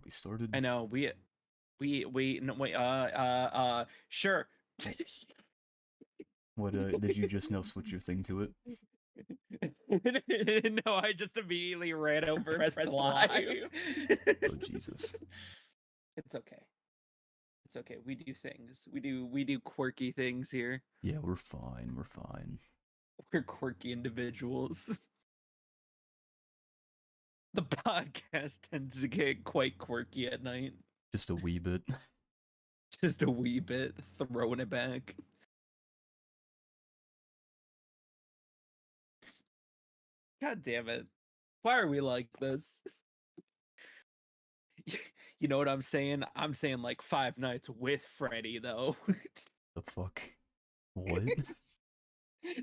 We started. I know we no wait sure. What did you just now switch your thing to it? No, I just immediately ran over and pressed live. Oh Jesus. It's okay. It's okay. We do things. We do quirky things here. Yeah, we're fine. We're fine. We're quirky individuals. The podcast tends to get quite quirky at night. Just a wee bit. Just a wee bit, throwing it back. God damn it. Why are we like this? You know what I'm saying? I'm saying like 5 Nights with Freddy, though. The fuck? What?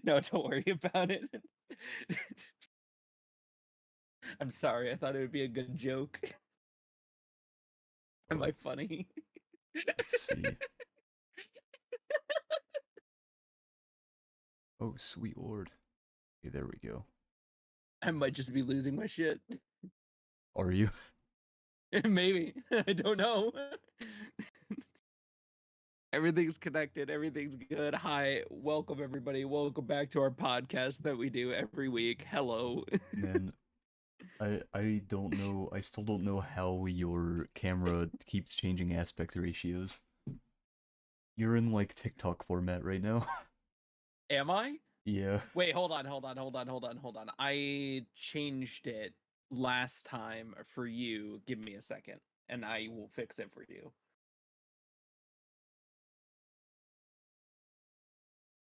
No, don't worry about it. I'm sorry. I thought it would be a good joke. Am I funny? Let's see. Oh, sweet lord. Okay, there we go. I might just be losing my shit. Are you? Maybe. I don't know. Everything's connected. Everything's good. Hi. Welcome, everybody. Welcome back to our podcast that we do every week. Hello. Man, I don't know. I still don't know how your camera keeps changing aspect ratios. You're in like TikTok format right now. Am I? Yeah. Wait, hold on. I changed it last time for you. Give me a second, and I will fix it for you.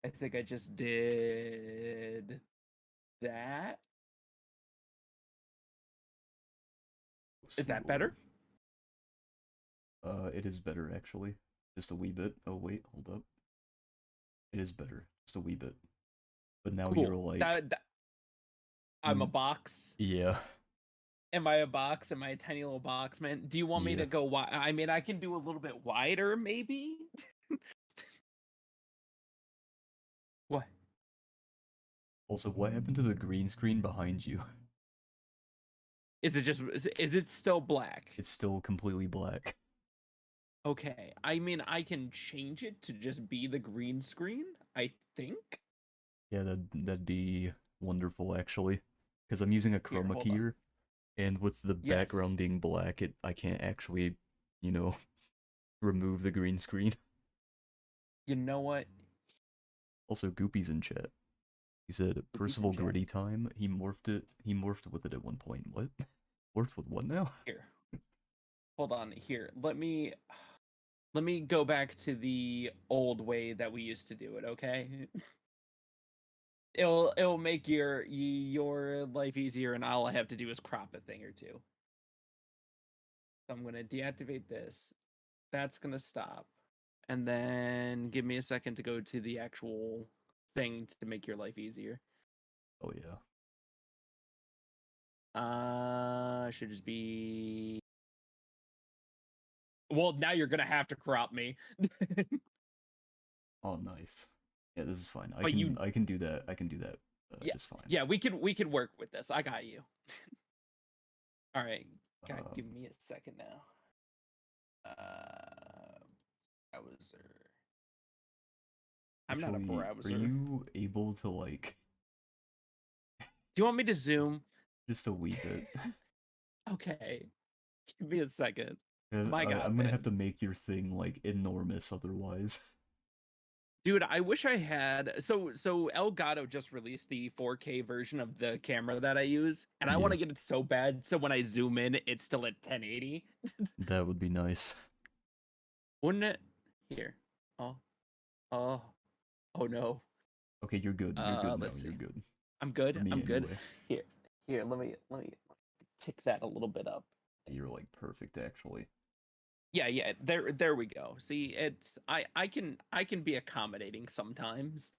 I think I just did that. Is that better? It is better actually. Just a wee bit. Oh wait, hold up. It is better. Just a wee bit. But now Cool. you're like I'm a box. Yeah. Am I a box? Am I a tiny little box, man? Do you want me to go wide? I mean, I can do a little bit wider, maybe? What? Also, what happened to the green screen behind you? Is it still black? It's still completely black. Okay. I mean, I can change it to just be the green screen, I think. Yeah, that'd be wonderful actually. Because I'm using a chroma keyer, and with the background being black, I can't actually, remove the green screen. You know what? Also, Goopy's in chat. He said, Percival Gritty time. He morphed with it at one point. What? Morphed with what now? Here. Hold on. Here. Let me go back to the old way that we used to do it, okay? It'll make your life easier, and all I have to do is crop a thing or two. So I'm gonna deactivate this. That's gonna stop. And then give me a second to go to the actual thing to make your life easier. Oh yeah. Should just be. Well, now you're gonna have to crop me. Oh, nice. Yeah, this is fine. I can do that. I can do that. Just fine. Yeah, we can work with this. I got you. All right. God, give me a second now. Browser. I'm not a browser. Are you able to like? Do you want me to zoom? Just a wee bit. Okay. Give me a second. My God, I'm gonna have to make your thing like enormous otherwise. Dude, I wish I had. So Elgato just released the 4K version of the camera that I use, and I want to get it so bad so when I zoom in, it's still at 1080. That would be nice. Wouldn't it? Here. Oh no. Okay, you're good. You're good now. You're good. I'm good. I'm good. Here. Let me tick that a little bit up. You're like perfect, actually. Yeah. There we go. See, it's I can be accommodating sometimes.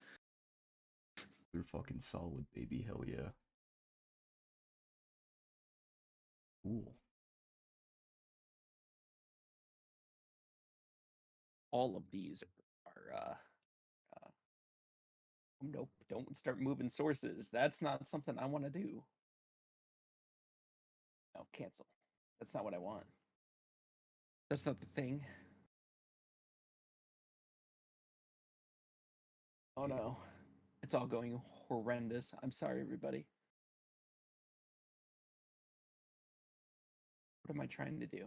You're fucking solid, baby. Hell yeah. Cool. All of these are nope, don't start moving sources. That's not something I want to do. No, cancel. That's not what I want. That's not the thing. Oh no. It's all going horrendous. I'm sorry, everybody. What am I trying to do?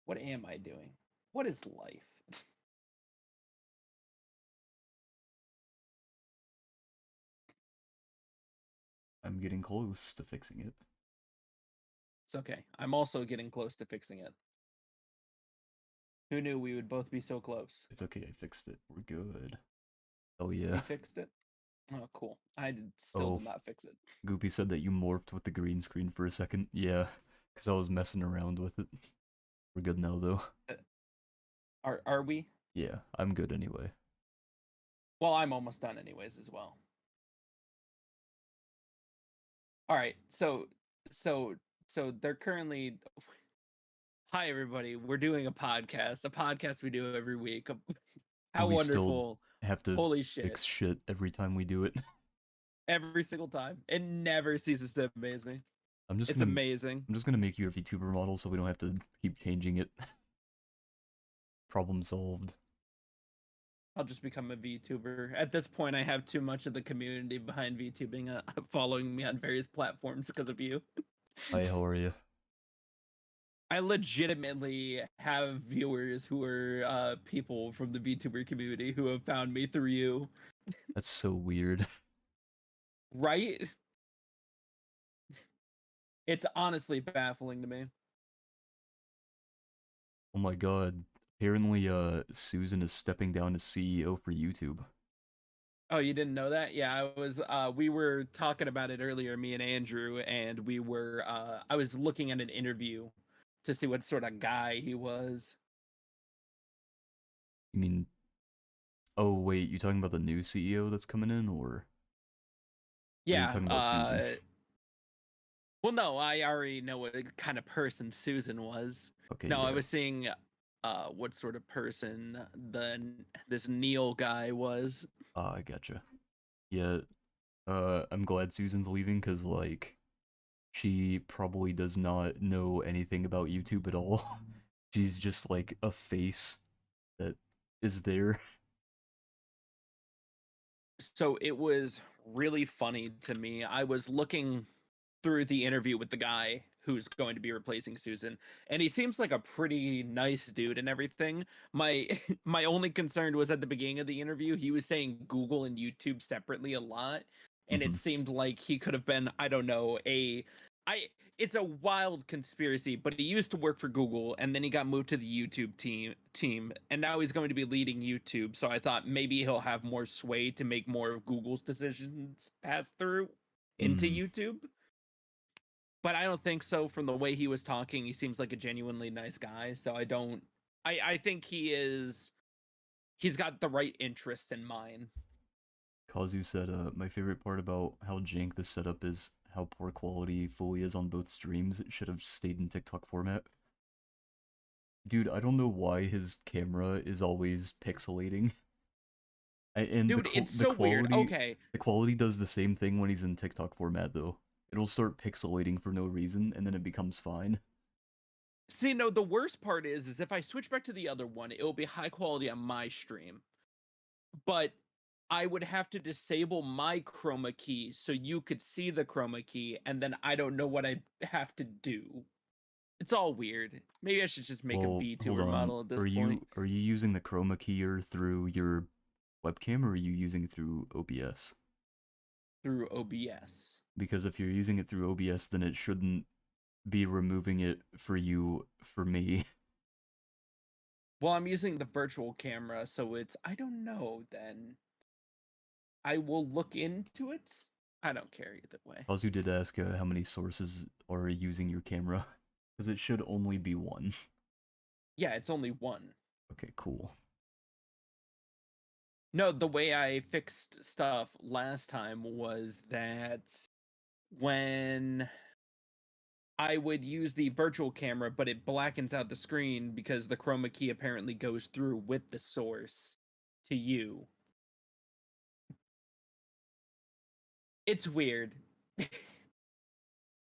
What am I doing? What is life? I'm getting close to fixing it. It's okay. I'm also getting close to fixing it. Who knew we would both be so close? It's okay, I fixed it. We're good. Oh yeah. You fixed it? Oh, cool. I still did not fix it. Goopy said that you morphed with the green screen for a second. Yeah, because I was messing around with it. We're good now, though. Are we? Yeah, I'm good anyway. Well, I'm almost done anyways as well. All right, so they're currently. Hi everybody, we're doing a podcast we do every week. How and we wonderful! Still have to Holy shit! Fix shit every time we do it. Every single time, it never ceases to amaze me. It's amazing. I'm just gonna make you a VTuber model so we don't have to keep changing it. Problem solved. I'll just become a VTuber. At this point, I have too much of the community behind VTubing following me on various platforms because of you. Hi, how are you? I legitimately have viewers who are people from the VTuber community who have found me through you. That's so weird. Right? It's honestly baffling to me. Oh my god. Apparently, Susan is stepping down as CEO for YouTube. Oh, you didn't know that? Yeah, we were talking about it earlier, me and Andrew, and I was looking at an interview to see what sort of guy he was. You mean... Oh, wait, you talking about the new CEO that's coming in, or... Yeah, are you talking about Susan? Well, no, I already know what kind of person Susan was. Okay, no, yeah. I was seeing what sort of person this Neil guy was. I gotcha. Yeah, I'm glad Susan's leaving, because, like, she probably does not know anything about YouTube at all. She's just, like, a face that is there. So it was really funny to me. I was looking through the interview with the guy who's going to be replacing Susan, and he seems like a pretty nice dude and everything. My my only concern was at the beginning of the interview, he was saying Google and YouTube separately a lot, and it seemed like he could have been, I don't know, it's a wild conspiracy, but he used to work for Google and then he got moved to the YouTube team and now he's going to be leading YouTube. So I thought maybe he'll have more sway to make more of Google's decisions pass through into YouTube. But I don't think so. From the way he was talking, he seems like a genuinely nice guy. So I think he's got the right interests in mind. Kazu said, my favorite part about how jank the setup is how poor quality fully is on both streams. It should have stayed in TikTok format. Dude, I don't know why his camera is always pixelating. And dude, it's so weird. Okay. The quality does the same thing when he's in TikTok format, though. It'll start pixelating for no reason, and then it becomes fine. See, no, the worst part is if I switch back to the other one, it will be high quality on my stream. But I would have to disable my chroma key so you could see the chroma key, and then I don't know what I have to do. It's all weird. Maybe I should just make a VTuber model at this point. Are you using the chroma keyer through your webcam, or are you using it through OBS? Through OBS. Because if you're using it through OBS, then it shouldn't be removing it for you, for me. Well, I'm using the virtual camera, so I don't know then. I will look into it. I don't care either way. Kazu did ask how many sources are using your camera, because it should only be one. Yeah, it's only one. Okay, cool. No, the way I fixed stuff last time was that when I would use the virtual camera, but it blackens out the screen because the chroma key apparently goes through with the source to you. It's weird.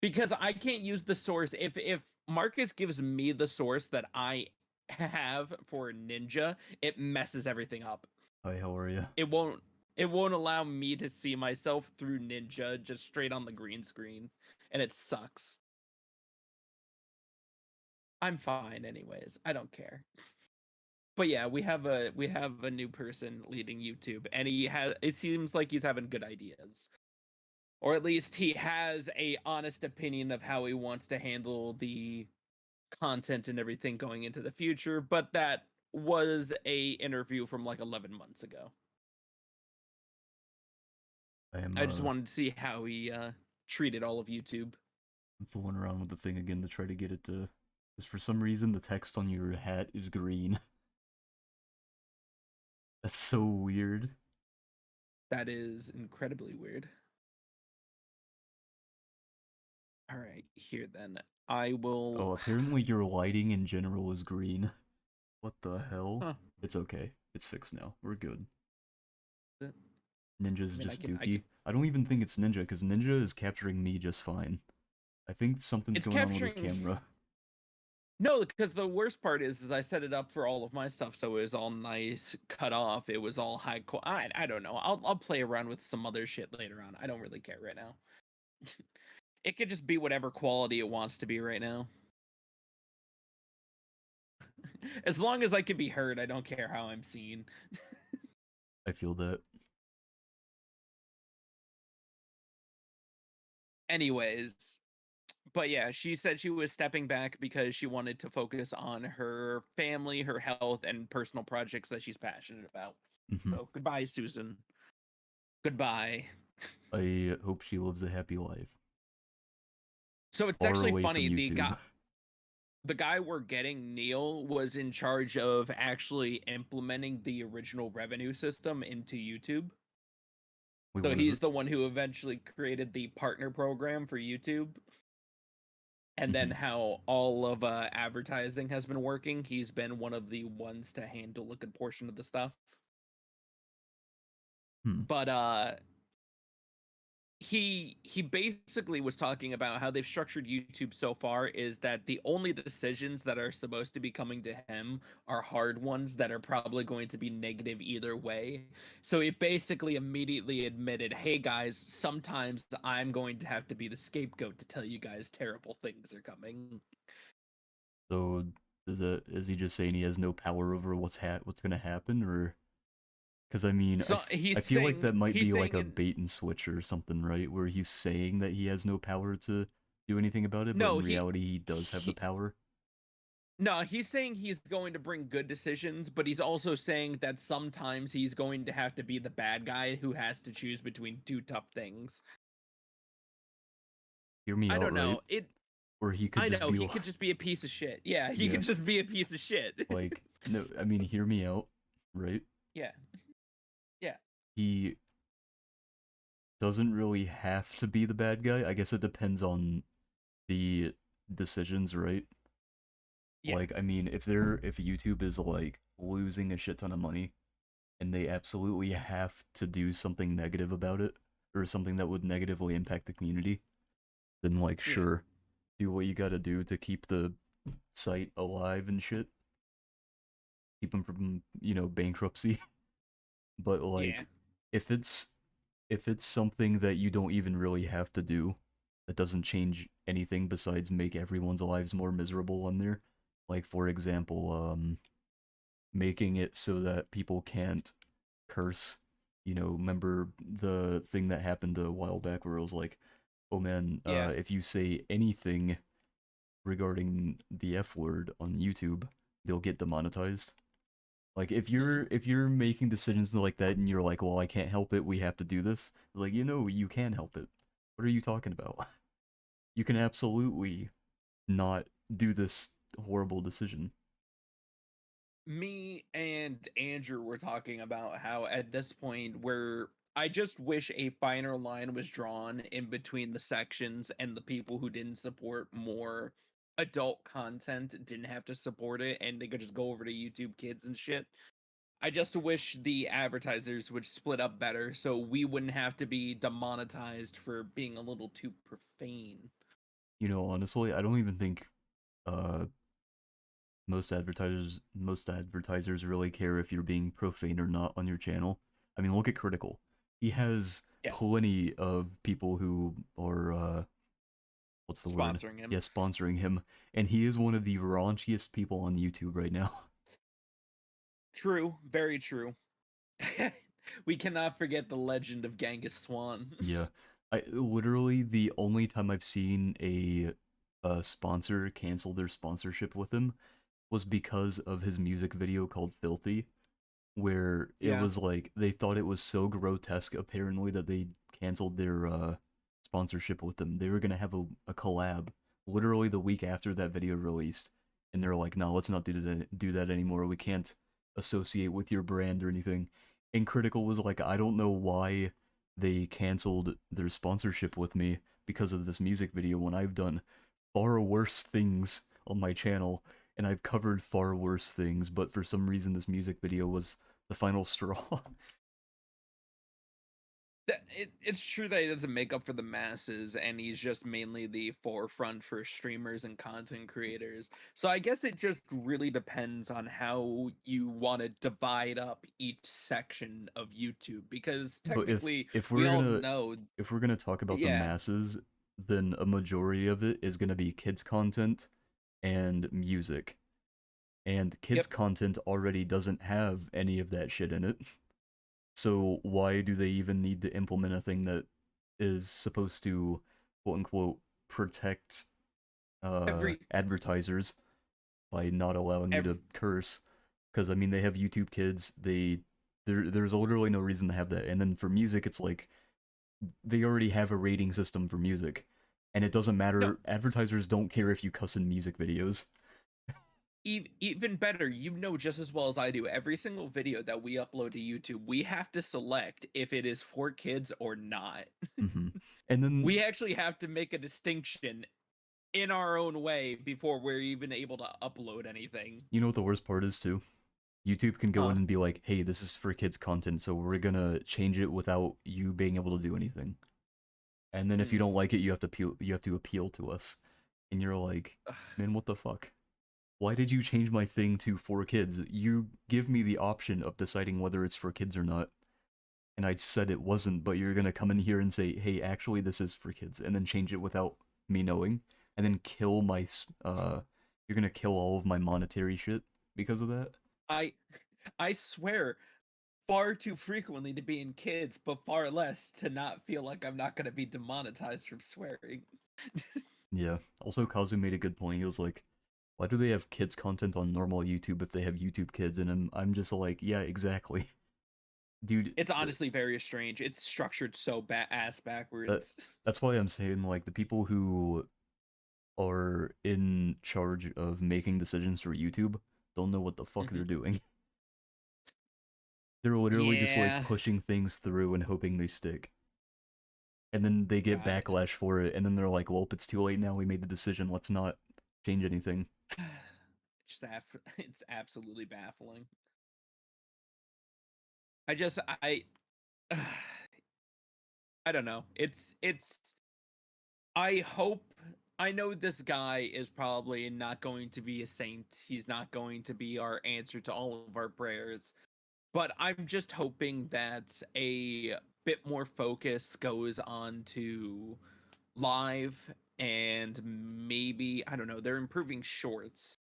Because I can't use the source. If Marcus gives me the source that I have for Ninja, it messes everything up. Hi, how are you? It won't allow me to see myself through Ninja just straight on the green screen, and it sucks. I'm fine anyways. I don't care. But yeah, we have a new person leading YouTube, and it seems like he's having good ideas. Or at least he has a honest opinion of how he wants to handle the content and everything going into the future, but that was a interview from like 11 months ago. I just wanted to see how he treated all of YouTube. I'm fooling around with the thing again to try to get it to, because for some reason the text on your hat is green. That's so weird. That is incredibly weird. All right, here then. I will. Oh, apparently your lighting in general is green. What the hell? Huh. It's okay. It's fixed now. We're good. It... Ninja's just Dookie. I don't even think it's Ninja, because Ninja is capturing me just fine. I think something's going on with his camera. No, because the worst part is I set it up for all of my stuff, so it was all nice, cut off. It was all high quality. I don't know. I'll play around with some other shit later on. I don't really care right now. It could just be whatever quality it wants to be right now. As long as I can be heard, I don't care how I'm seen. I feel that. Anyways, but yeah, she said she was stepping back because she wanted to focus on her family, her health, and personal projects that she's passionate about. Mm-hmm. So goodbye, Susan. Goodbye. I hope she lives a happy life. So it's actually funny. The guy we're getting, Neil, was in charge of actually implementing the original revenue system into YouTube. Wait, so he's the one who eventually created the partner program for YouTube. And then how all of advertising has been working. He's been one of the ones to handle a good portion of the stuff. But he basically was talking about how they've structured YouTube so far is that the only decisions that are supposed to be coming to him are hard ones that are probably going to be negative either way. So he basically immediately admitted, hey guys, sometimes I'm going to have to be the scapegoat to tell you guys terrible things are coming. So is he just saying he has no power over what's gonna happen, or? Because I mean, so I feel like that might be like a bait and switch or something, right? Where he's saying that he has no power to do anything about it, but in reality he does have the power. No, he's saying he's going to bring good decisions, but he's also saying that sometimes he's going to have to be the bad guy who has to choose between two tough things. Hear me out, I don't know. Right? Or he could he could just be a piece of shit. Yeah, he could just be a piece of shit. Like, no, I mean, hear me out, right? Yeah. Yeah. He doesn't really have to be the bad guy. I guess it depends on the decisions, right? Yeah. Like, I mean, if YouTube is like losing a shit ton of money and they absolutely have to do something negative about it, or something that would negatively impact the community, then like sure, do what you gotta do to keep the site alive and shit. Keep them from, bankruptcy. But like if it's something that you don't even really have to do, that doesn't change anything besides make everyone's lives more miserable on there. Like for example, making it so that people can't curse. Remember the thing that happened a while back where it was like, oh man, if you say anything regarding the F word on YouTube, they'll get demonetized. Like if you're making decisions like that and you're like, well, I can't help it, we have to do this. Like, you can help it. What are you talking about? You can absolutely not do this horrible decision. Me and Andrew were talking about how at this point where I just wish a finer line was drawn in between the sections, and the people who didn't support more adult content didn't have to support it and they could just go over to YouTube Kids and shit. I just wish the advertisers would split up better so we wouldn't have to be demonetized for being a little too profane. Honestly, I don't even think most advertisers really care if you're being profane or not on your channel. I mean, look at Critical. He has Yes. plenty of people who are what's the word? Sponsoring him. Yeah, sponsoring him, and he is one of the raunchiest people on YouTube right now. True, very true. We cannot forget the legend of Genghis Swan. Yeah, I literally the only time I've seen a sponsor cancel their sponsorship with him was because of his music video called Filthy, where it Yeah. was like they thought it was so grotesque apparently that they canceled their sponsorship with him. They were gonna have a collab literally the week after that video released, and they're like, no, let's not do that anymore. We can't associate with your brand or anything. And Critical was like, I don't know why they canceled their sponsorship with me because of this music video when I've done far worse things on my channel and I've covered far worse things, but for some reason this music video was the final straw. It's true that he doesn't make up for the masses, and he's just mainly the forefront for streamers and content creators. So I guess it just really depends on how you want to divide up each section of YouTube, because But if technically if we we're all gonna know, if we're gonna talk about the yeah, masses, then a majority of it is gonna be kids content and music. And kids yep. content already doesn't have any of that shit in it. So why do they even need to implement a thing that is supposed to quote unquote protect Every advertisers by not allowing you every to curse? Because I mean they have YouTube Kids, there's literally no reason to have that. And then for music it's like they already have a rating system for music. And it doesn't no, matter, advertisers don't care if you cuss in music videos. even better, you know just as well as I do, every single video that we upload to YouTube, we have to select if it is for kids or not. Hmm. And then We actually have to make a distinction in our own way before we're even able to upload anything. you know what the worst part is too? YouTube can go Huh. in and be like, hey, this is for kids content, so we're gonna change it without you being able to do anything. And then if you Hmm. don't like it, you have to appeal to us. And you're like, man, what the fuck? Why did you change my thing to for kids? You give me the option of deciding whether it's for kids or not. And I said it wasn't, but you're gonna come in here and say, hey, actually this is for kids, and then change it without me knowing, and then kill my you're gonna kill all of my monetary shit because of that? I I swear far too frequently to be in kids, but far less to not feel like I'm not going to be demonetized from swearing. Yeah. Also, Kazu made a good point. He was like, why do they have kids content on normal YouTube if they have YouTube Kids? And I'm just like, yeah, exactly. Dude, It's honestly very strange. It's structured so ass that backwards. that's why I'm saying like the people who are in charge of making decisions for YouTube don't know what the fuck they're Mhm. doing. They're literally just like Yeah. pushing things through and hoping they stick. And then they get God. backlash for it, and then they're like, well, if it's too late now, we made the decision, let's not change anything. It's absolutely baffling. I just I don't know. It's I hope, I know this guy is probably not going to be a saint. He's not going to be our answer to all of our prayers. But I'm just hoping that a bit more focus goes on to live, and maybe, I don't know, they're improving shorts.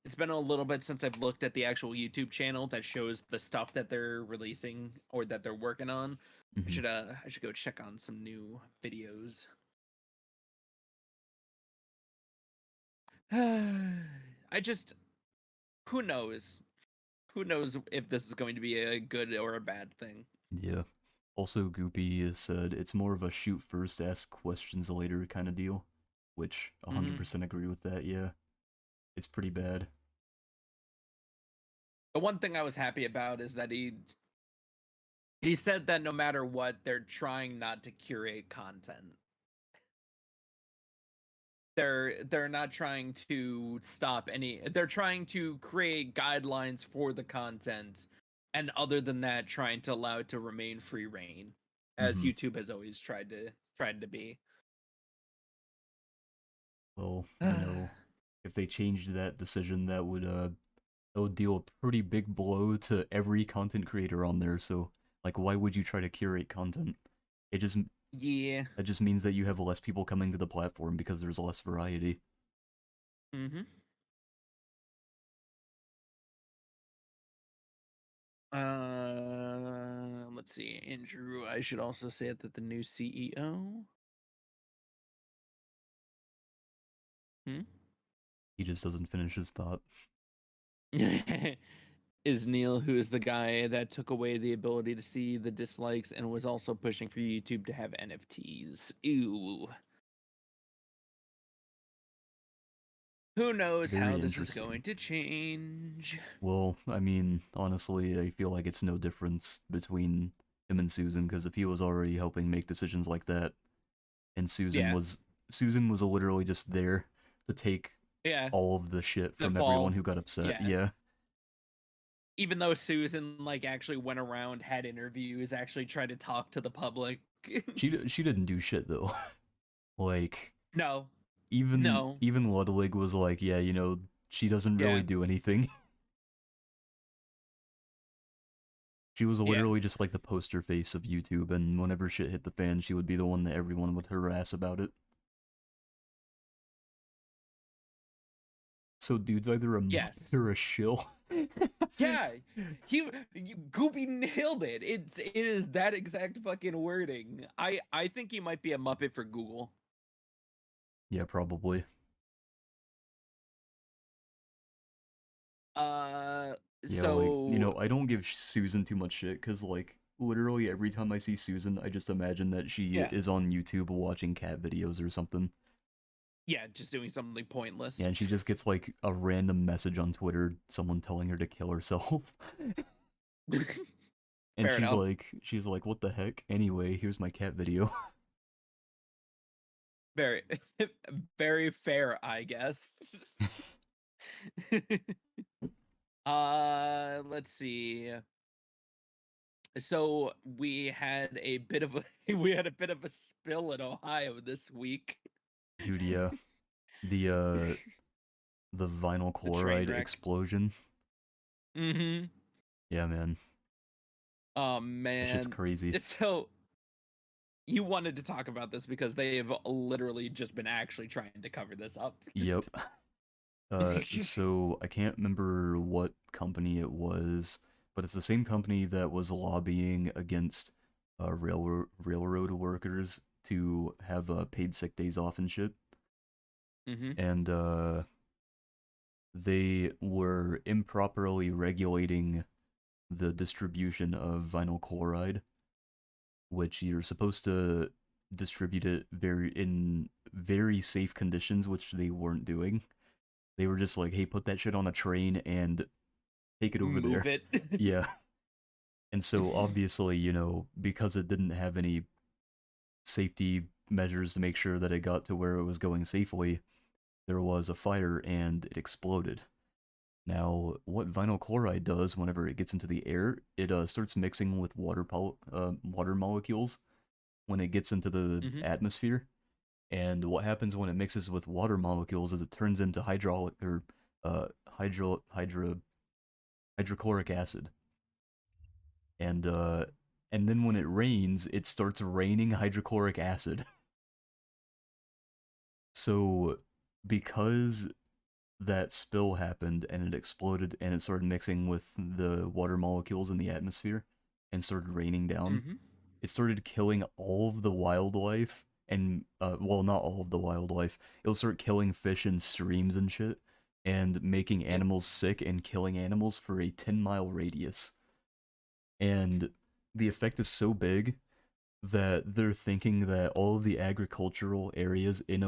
It's been a little bit since I've looked at the actual YouTube channel that shows the stuff that they're releasing or that they're working on. Hmm. I should go check on some new videos. I just, who knows? Who knows if this is going to be a good or a bad thing? Yeah. Also, Goopy has said it's more of a shoot first, ask questions later kind of deal, which Hmm. 100% agree with that. Yeah, it's pretty bad. The one thing I was happy about is that he said that no matter what, they're trying not to curate content. They're not trying to stop any, they're trying to create guidelines for the content, and other than that trying to allow it to remain free reign, as Hmm. YouTube has always tried to be. Well, I if they changed that decision, that would deal a pretty big blow to every content creator on there. So like, why would you try to curate content? It just Yeah. That just means that you have less people coming to the platform because there's less variety. Mm-hmm. Let's see, Andrew. I should also say that the new CEO. Hmm? He just doesn't finish his thought. Is Neil, who is the guy that took away the ability to see the dislikes and was also pushing for YouTube to have NFTs. Ew. Who knows how Very this is interesting. going to change? Well, I mean, honestly, I feel like it's no difference between him and Susan, because if he was already helping make decisions like that, and Yeah. Susan was literally just there to take Yeah. all of the shit The from everyone fall. who got upset. Yeah. Yeah. Even though Susan like actually went around, had interviews, actually tried to talk to the public. She didn't do shit though. Like No. even No. even Ludwig was like, yeah, she doesn't really Yeah. do anything. She was Yeah. literally just like the poster face of YouTube, and whenever shit hit the fan, she would be the one that everyone would harass about it. So dude's either a muppet Yes. or a shill. Yeah. Goopy nailed it. It is that exact fucking wording. I think he might be a Muppet for Google. Yeah, probably. Uh Yeah, like, so I don't give Susan too much shit, because, like, literally every time I see Susan, I just imagine that she yeah. is on YouTube watching cat videos or something. Yeah, just doing something Yeah, pointless. and she just gets, like, a random message on Twitter, someone telling her to kill herself. And Fair enough. she's like, what the heck? Anyway, here's my cat video. Very very fair, I guess. Let's see. So we had a bit of a spill in Ohio this week. Dude, yeah. The, uh, the vinyl The train chloride wreck. explosion. Mm-hmm. Yeah, man. Oh That shit's man. crazy. So you wanted to talk about this because they have literally just been actually trying to cover this up. Yep. So I can't remember what company it was, but it's the same company that was lobbying against railroad workers to have paid sick days off and shit. Mm-hmm. And they were improperly regulating the distribution of vinyl chloride, which you're supposed to distribute it in very safe conditions, which they weren't doing. They were just like, hey, put that shit on a train and take it over Move there. it. Yeah. And so obviously, because it didn't have any safety measures to make sure that it got to where it was going safely, there was a fire and it exploded. Now, what vinyl chloride does whenever it gets into the air, it starts mixing with water molecules when it gets into the Mm-hmm. atmosphere. And what happens when it mixes with water molecules is it turns into hydraulic or uh, hydrochloric acid. And and then when it rains, it starts raining hydrochloric acid. So because that spill happened and it exploded and it started mixing with the water molecules in the atmosphere and started raining down, Mm-hmm. it started killing all of the wildlife and well, not all of the wildlife. It'll start killing fish in streams and shit and making Yep. animals sick and killing animals for a 10-mile radius. And the effect is so big that they're thinking that all of the agricultural areas in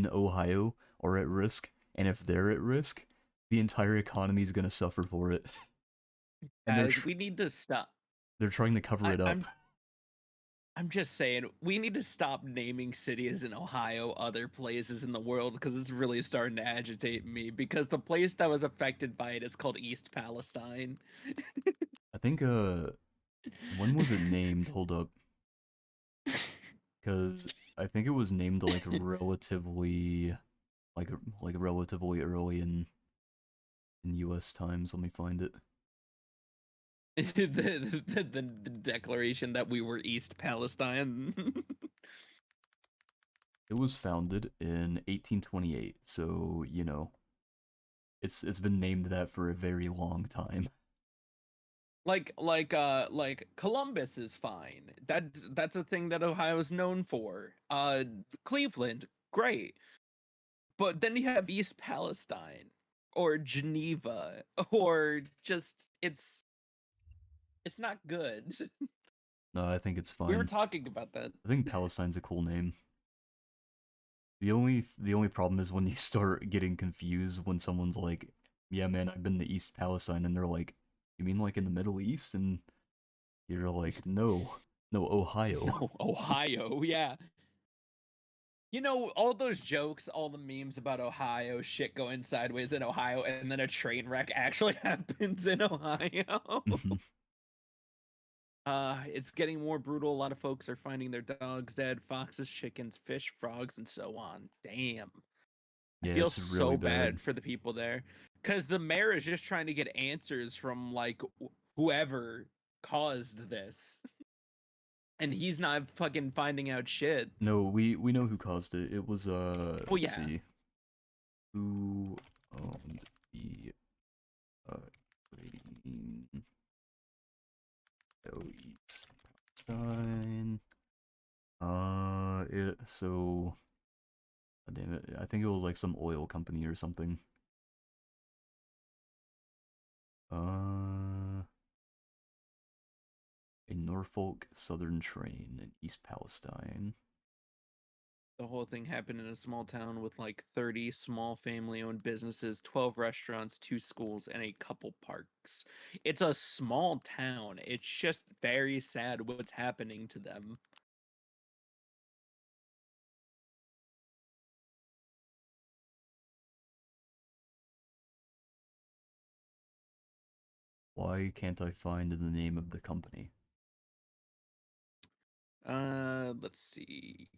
Ohio are at risk, and if they're at risk, the entire economy is going to suffer for it. And Guys, we need to stop. they're trying to cover I, it up. I'm just saying, we need to stop naming cities in Ohio other places in the world because it's really starting to agitate me. Because the place that was affected by it is called East Palestine. I think when was it named? Hold up. Cuz I think it was named like relatively like relatively early in U.S. times. Let me find it. the declaration that we were East Palestine. It was founded in 1828, so you know it's been named that for a very long time. like Columbus is fine. That's a thing that Ohio is known for. Cleveland, great. But then you have East Palestine or Geneva or just it's not good. No, I think it's We were fine. talking about that. I think Palestine's a cool name. The only problem is when you start getting confused when someone's like, "Yeah, man, I've been to East Palestine," and they're like, "You mean like in the Middle East?" And you're like, "No, no, Ohio." No, Ohio, yeah. You know, all those jokes, all the memes about Ohio, shit going sideways in Ohio, and then a train wreck actually happens in Ohio. Mhm. It's getting more brutal. A lot of folks are finding their dogs dead, foxes, chickens, fish, frogs, and so on. Damn. I Yeah, feel it's really so bad. bad for the people there. Because the mayor is just trying to get answers from, like, whoever caused this. And he's not fucking finding out shit. No, we know who caused it. It was Oh, let's yeah. see, who owned the Green East Palestine. It so damn it. I think it was like some oil company or something. Uh, a Norfolk Southern train in East Palestine. The whole thing happened in a small town with like 30 small family owned businesses, 12 restaurants, 2 schools, and a couple parks. It's a small town. It's just very sad what's happening to them. Why can't I find the name of the company? Let's see.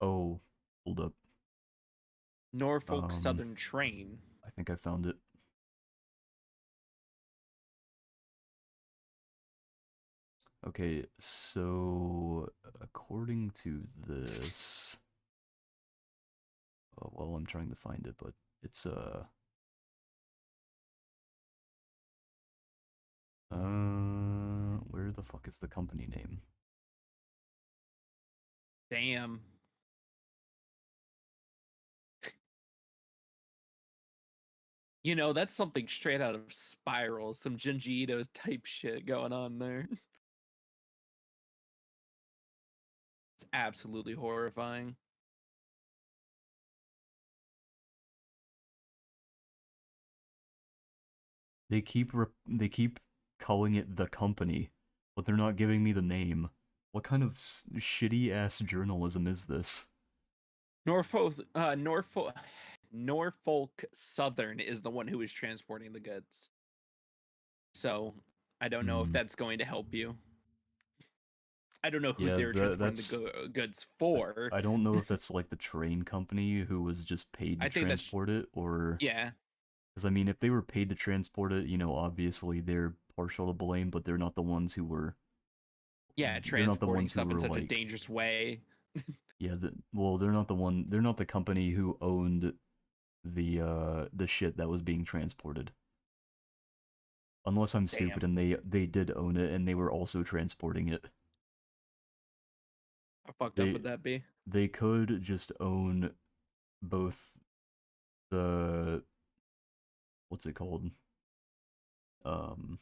Oh, hold up. Norfolk Southern Train. I think I found it. Okay, so according to this, well, I'm trying to find it, but it's where the fuck is the company name? Damn. You know, that's something straight out of Spiral, some Junji Ito type shit going on there. It's absolutely horrifying. They keep calling it the company, but they're not giving me the name. What kind of shitty ass journalism is this? Norfolk Southern is the one who is transporting the goods. So I don't know if Hmm. that's going to help you. I don't know who Yeah, they were transporting that's. the goods for. I don't know if that's like the train company who was just paid to I think that's transport it, or yeah, because I mean, if they were paid to transport it, you know, obviously they're partial to blame, but they're not the ones who were. yeah, They're not the transporting ones who stuff in were such a like. dangerous way. Yeah, well, they're not the one. They're not the company who owned the shit that was being transported. Unless I'm stupid Damn, and they did own it and they were also transporting it. how fucked up They would that be? they could just own both the what's it called? Um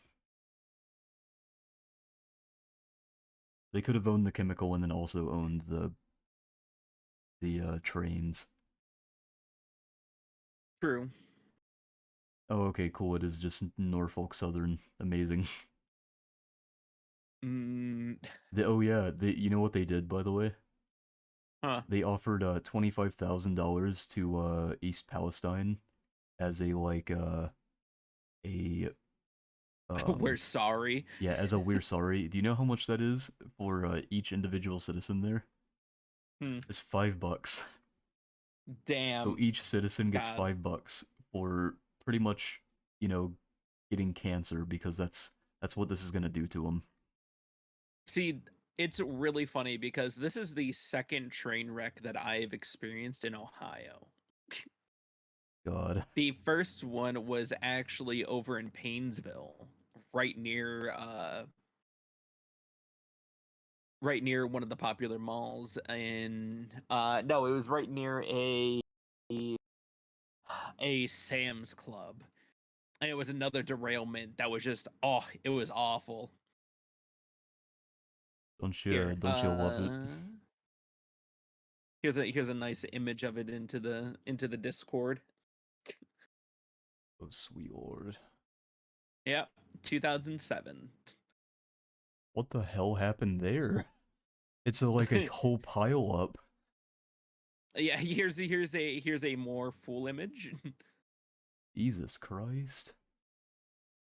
they could have owned the chemical and then also owned the trains. True. Oh, okay, cool. It is just Norfolk Southern. Amazing. Mm, Oh yeah, you know what they did by the way? huh. They offered $25,000 to East Palestine as a like a We're Um, sorry. yeah, as a we're sorry. Do you know how much that is for each individual citizen there? Hmm. It's $5. So Damn. each citizen gets God. $5 for pretty much, you know, getting cancer because that's what this is gonna do to them. See, it's really funny because this is the second train wreck that I've experienced in Ohio. God, The first one was actually over in Paynesville, right near right near one of the popular malls in no, it was right near a Sam's Club. And it was another derailment that was just it was awful. Here, don't you love it? here's a nice image of it into the Discord. Oh sweet lord, Yep, 2007. what the hell happened there? It's like a whole pile up. Yeah, here's a more full image. Jesus Christ,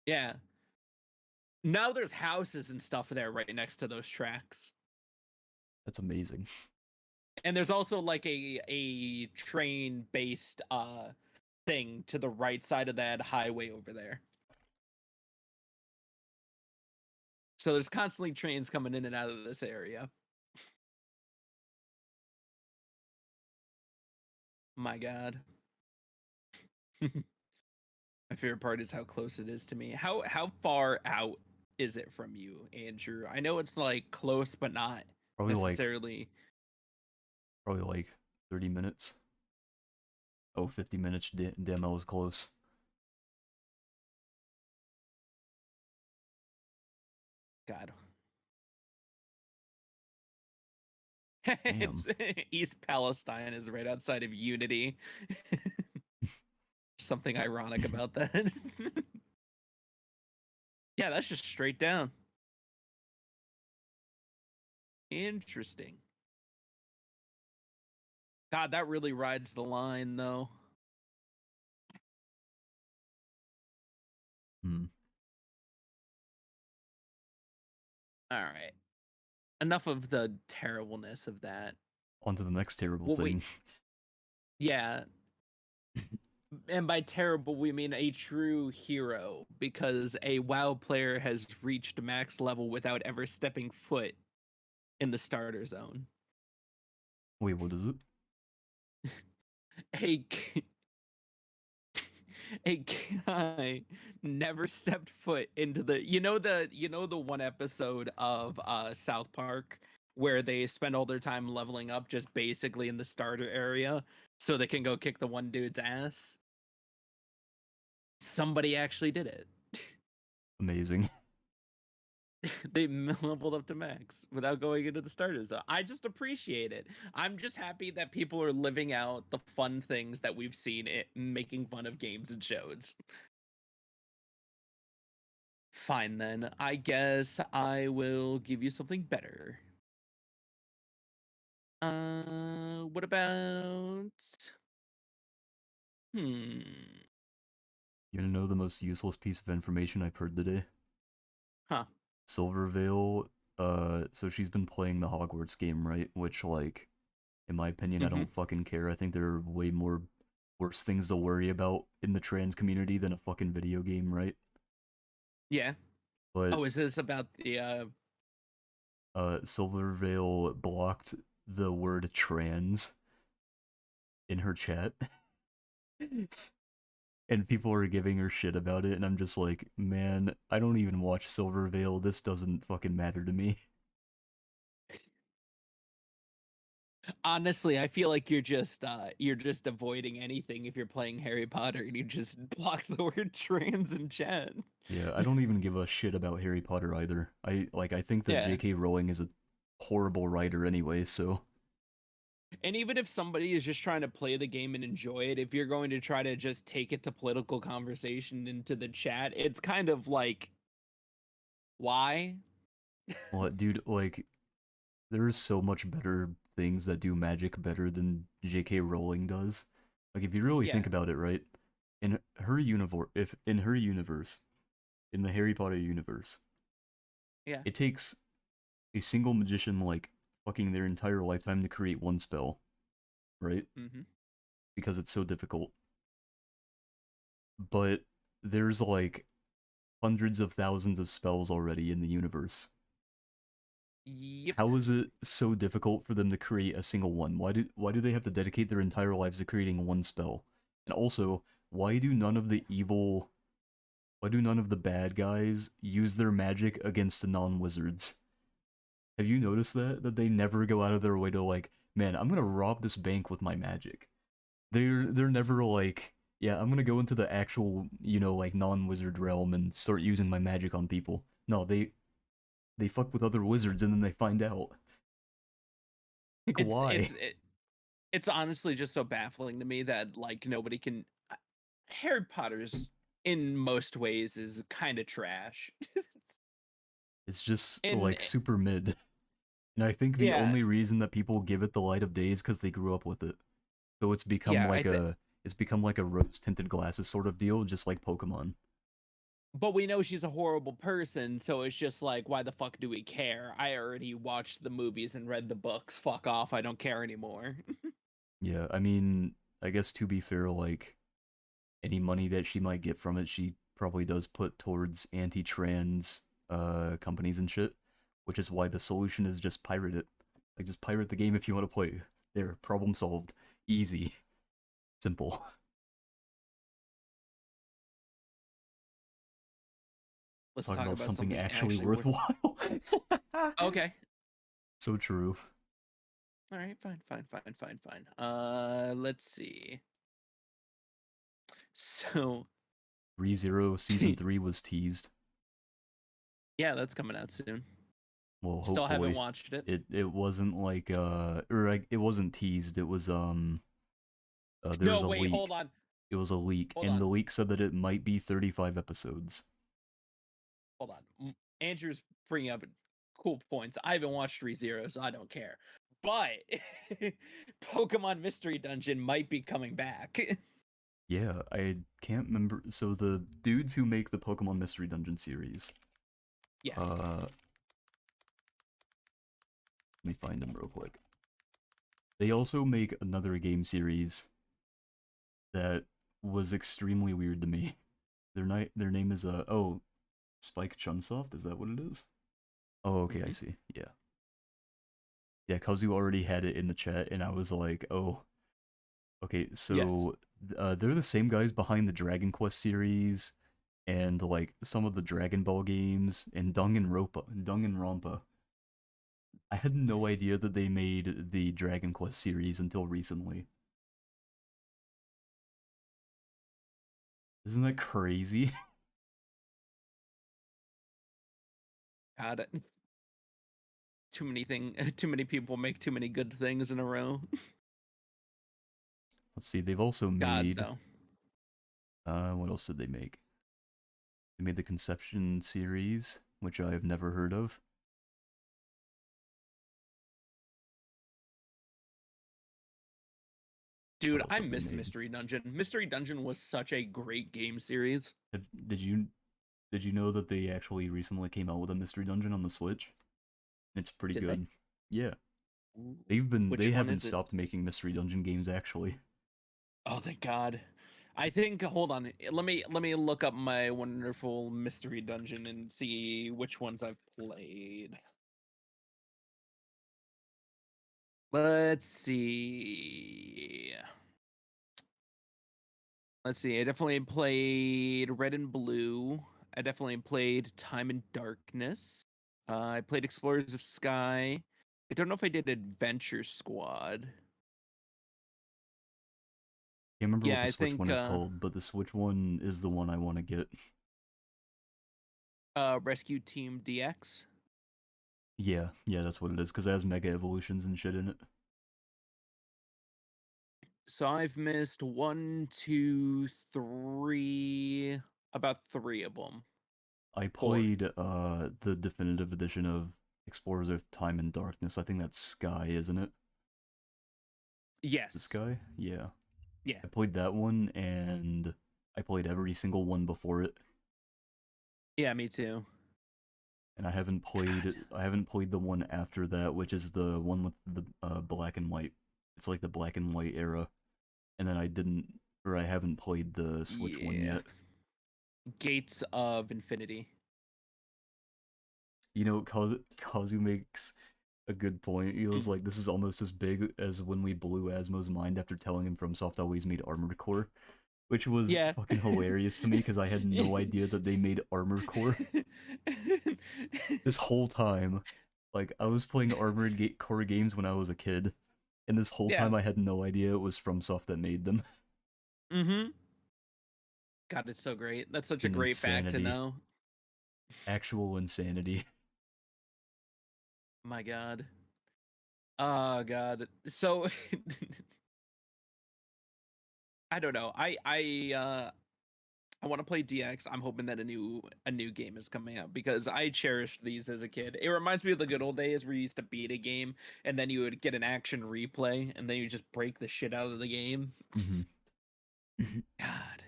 Yeah. Now there's houses and stuff there right next to those tracks. that's amazing. And there's also like a train based thing to the right side of that highway over there. So there's constantly trains coming in and out of this area. My God. My favorite part is how close it is to me. How far out is it from you, Andrew? I know it's like close, but not Probably like necessarily. probably like 30 minutes. Oh, 50 minutes. Damn, I was close. God. Damn. It's East Palestine is right outside of Unity. Something ironic about that. Yeah, that's just straight down. Interesting. God, that really rides the line, though. Hmm. All right. Enough of the terribleness of that. On to the next terrible Well, wait. thing. Yeah. And by terrible, we mean a true hero because a WoW player has reached max level without ever stepping foot in the starter zone. Wait, what is it? A a guy never stepped foot into the the one episode of South Park where they spend all their time leveling up just basically in the starter area so they can go kick the one dude's ass. Somebody actually did it. Amazing. They leveled up to max without going into the starter zone. I just appreciate it. I'm just happy that people are living out the fun things that we've seen it making fun of games and shows. Fine then. I guess I will give you something better. What about hmm. You wanna know the most useless piece of information I've heard today? Huh. Silvervale, so she's been playing the Hogwarts game, right? Which, like, in my opinion, I Mm-hmm. don't fucking care. I think there are way more worse things to worry about in the trans community than a fucking video game, right? Yeah. But Oh, is this about the Silvervale blocked the word trans in her chat. And people were giving her shit about it, and I'm just like, man, I don't even watch Silvervale. This doesn't fucking matter to me. honestly, I feel like you're just avoiding anything if you're playing Harry Potter and you just block the word trans in chat. Yeah, I don't even give a shit about Harry Potter either. I think that Yeah. J.K. Rowling is a horrible writer anyway, so And even if somebody is just trying to play the game and enjoy it, if you're going to try to just take it to political conversation into the chat, it's kind of like, why? well, dude, like there's so much better things that do magic better than J.K. Rowling does. Like if you really Yeah. think about it, right? In her universe, if in her universe, in the Harry Potter universe, Yeah. it takes a single magician like fucking their entire lifetime to create one spell, right? Mm-hmm. Because it's so difficult. But there's like hundreds of thousands of spells already in the universe. Yep. How is it so difficult for them to create a single one? Why do they have to dedicate their entire lives to creating one spell? And also, why do none of the bad guys use their magic against the non-wizards? Have you noticed that they never go out of their way to like, man, I'm gonna rob this bank with my magic. They're never like, yeah, I'm gonna go into the actual, like non-wizard realm and start using my magic on people. No, they fuck with other wizards and then they find out. Like, It's why? it's it, it's honestly just so baffling to me that like nobody can. Harry Potter's in most ways is kind of trash. It's just and like super mid. And I think the yeah, only reason that people give it the light of day is because they grew up with it. So yeah, it's become like a rose tinted glasses sort of deal, just like Pokemon. but we know she's a horrible person, so it's just like, why the fuck do we care? I already watched the movies and read the books. Fuck off. I don't care anymore. Yeah, I mean, I guess to be fair, like any money that she might get from it, she probably does put towards anti-trans companies and shit, which is why the solution is just pirate it. Like just pirate the game if you want to play. There, problem solved. Easy. Simple. Let's Talk talk about about something something actually actually worth. worthwhile. Okay. So true. All right. Fine. Let's see. So, ReZero Season 3 was teased. yeah, that's coming out soon. Well, Still haven't hopefully. watched it. It wasn't like or like it wasn't teased. It was there No, was a wait, hold leak. on. It was a leak, Hold and on. the leak said that it might be 35 episodes. Hold on. Andrew's bringing up cool points. I haven't watched ReZero, so I don't care. But Pokemon Mystery Dungeon might be coming back. Yeah, I can't remember. So the dudes who make the Pokemon Mystery Dungeon series, Yes. let me find them real quick. They also make another game series that was extremely weird to me. Their name is Spike Chunsoft. Is that what it is? Oh, okay, I Mm-hmm. see. Yeah, yeah. Kazu already had it in the chat, and I was like, oh, okay. Yes. So they're the same guys behind the Dragon Quest series and like some of the Dragon Ball games and Dung and Rampa. I had no idea that they made the Dragon Quest series until recently. Isn't that crazy? Got it. Too many people make too many good things in a row. Let's see. They've also God made no. what else did they make? They made the Conception series, which I have never heard of. What Dude, else I have they miss made? Mystery Dungeon. Mystery Dungeon was such a great game series. Have, did you know that they actually recently came out with a Mystery Dungeon on the Switch? It's pretty Did they? good. Yeah, Ooh. they Which one haven't is it? stopped making Mystery Dungeon games actually. Oh, thank God. I think hold on. Let me look up my wonderful Mystery Dungeon and see which ones I've played. Let's see. Let's see. I definitely played Red and Blue. I definitely played Time and Darkness. I played Explorers of Sky. I don't know if I did Adventure Squad. Can't remember what Yeah, the I Switch think one is called, but the Switch one is the one I want to get. Rescue Team DX. Yeah, yeah, that's what it is, because it has Mega Evolutions and shit in it. So I've missed one, two, three, about three of them. I Four. played the definitive edition of Explorers of Time and Darkness. I think that's Sky, isn't it? The Yes. Sky? Yeah. Yeah. I played that one and I played every single one before it. Yeah, me too. And God. I haven't played the one after that, which is the one with the black and white. It's like the black and white era. And then I haven't played the Switch one Yeah. yet. Gates of Infinity. You know, Kazu makes a good point. He was Mm. like, "This is almost as big as when we blew Asmo's mind after telling him FromSoft always made Armored Core," which was Yeah. fucking hilarious to me because I had no idea that they made Armored Core this whole time. Like, I was playing Core games when I was a kid, and this whole Yeah. time I had no idea it was FromSoft that made them. Mm-hmm. God, it's so great. That's such a Fucking great fact to insanity. know. Actual insanity. My God. Oh God. So I don't know. I want to play DX. I'm hoping that a new game is coming out because I cherished these as a kid. It reminds me of the good old days where you used to beat a game and then you would get an action replay and then you just break the shit out of the game. Hmm. God.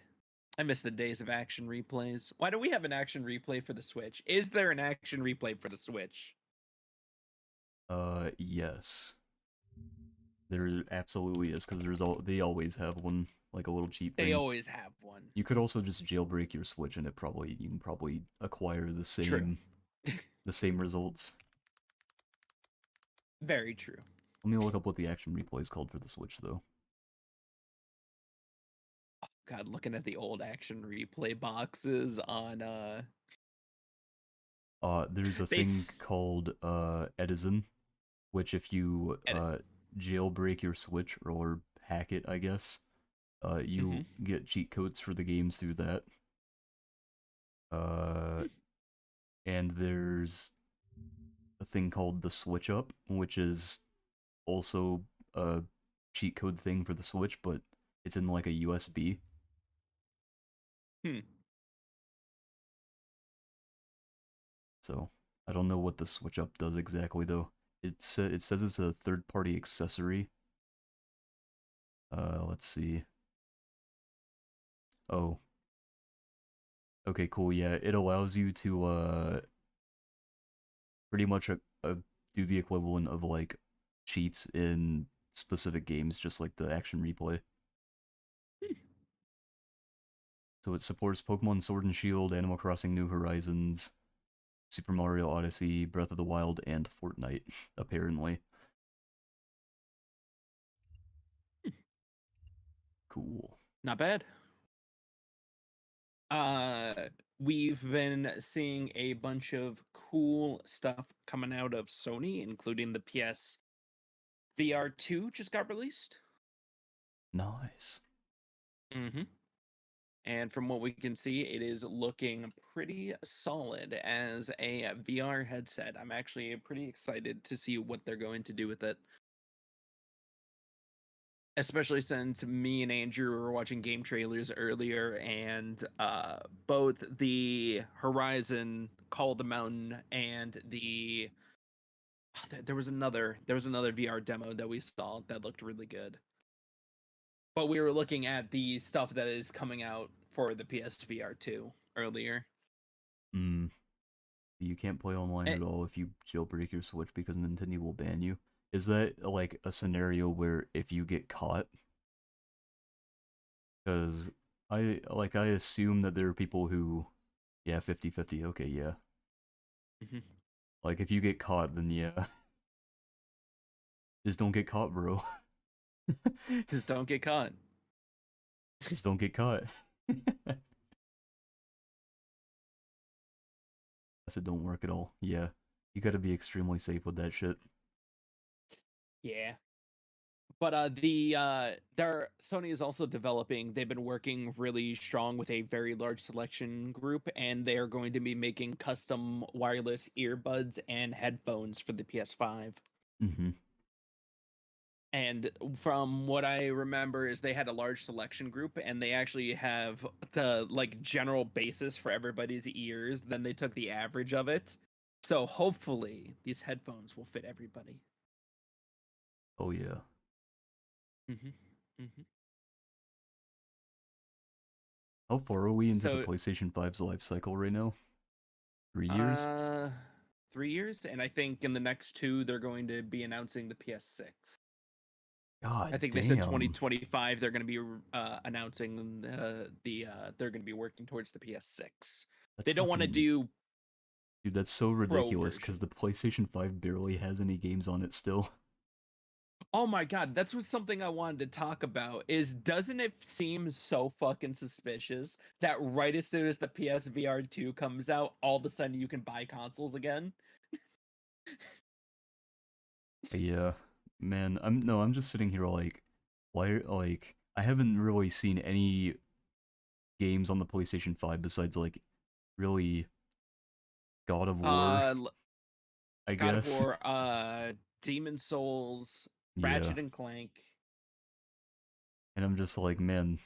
I miss the days of action replays. Why do we have an action replay for the Switch? Is there an action replay for the Switch? Yes. There absolutely is, because they always have one, like a little cheat They thing. always have one. You could also just jailbreak your Switch and you can probably acquire True. the same results. Very true. Let me look up what the action replay is called for the Switch though. Oh, God, looking at the old action replay boxes on There's a they thing called Edison, which if you edit. jailbreak your Switch or hack it, I guess, Mm-hmm. you get cheat codes for the games through that. Uh, and there's a thing called the Switch Up, which is also a cheat code thing for the Switch, but it's in like a USB. Hmm. So I don't know what the Switch Up does exactly though. It says it's a third-party accessory. Let's see. Oh, okay, cool. Yeah, it allows you to pretty much do the equivalent of like cheats in specific games, just like the action replay. So it supports Pokemon Sword and Shield, Animal Crossing New Horizons, Super Mario Odyssey, Breath of the Wild, and Fortnite, apparently. Cool. Not bad. Uh, we've been seeing a bunch of cool stuff coming out of Sony, including the PS VR2 just got released. Nice. Mm-hmm. And from what we can see, it is looking pretty solid as a VR headset. I'm actually pretty excited to see what they're going to do with it. Especially since me and Andrew were watching game trailers earlier, and both the Horizon Call of the Mountain and there was another VR demo that we saw that looked really good. But we were looking at the stuff that is coming out for the PSVR 2 earlier. Mm. You can't play online And at all if you jailbreak your Switch because Nintendo will ban you. Is that like a scenario where if you get caught? Because I assume that there are people who, yeah, 50-50. Okay, yeah. Mhm. Like if you get caught, then yeah, just don't get caught, bro. Just don't get caught. Just don't get caught. Unless it don't work at all. Yeah, you gotta be extremely safe with that shit. Yeah. But their Sony is also developing. They've been working really strong with a very large selection group, and they are going to be making custom wireless earbuds and headphones for the PS5. Mm-hmm. And from what I remember, is they had a large selection group, and they actually have the like general basis for everybody's ears. Then they took the average of it. So hopefully these headphones will fit everybody. Oh yeah. Hmm. Hmm. How far are we into the So PlayStation 5's life cycle right now? 3 years? 3 years, and I think in the next 2 they're going to be announcing the PS6. I God think they said damn. 2025 they're going to be announcing they're going to be working towards the PS6. That's They don't want to fucking do dude, that's so pro ridiculous because the versions. PlayStation 5 barely has any games on it still. Oh my god, that's what something I wanted to talk about is doesn't it seem so fucking suspicious that right as soon as the PSVR 2 comes out, all of a sudden you can buy consoles again? Yeah. Man, I'm just sitting here like why like I haven't really seen any games on the PlayStation 5 besides like really God of War, Uh I God of guess. War, Demon Souls, Yeah. Ratchet and Clank. And I'm just like, man,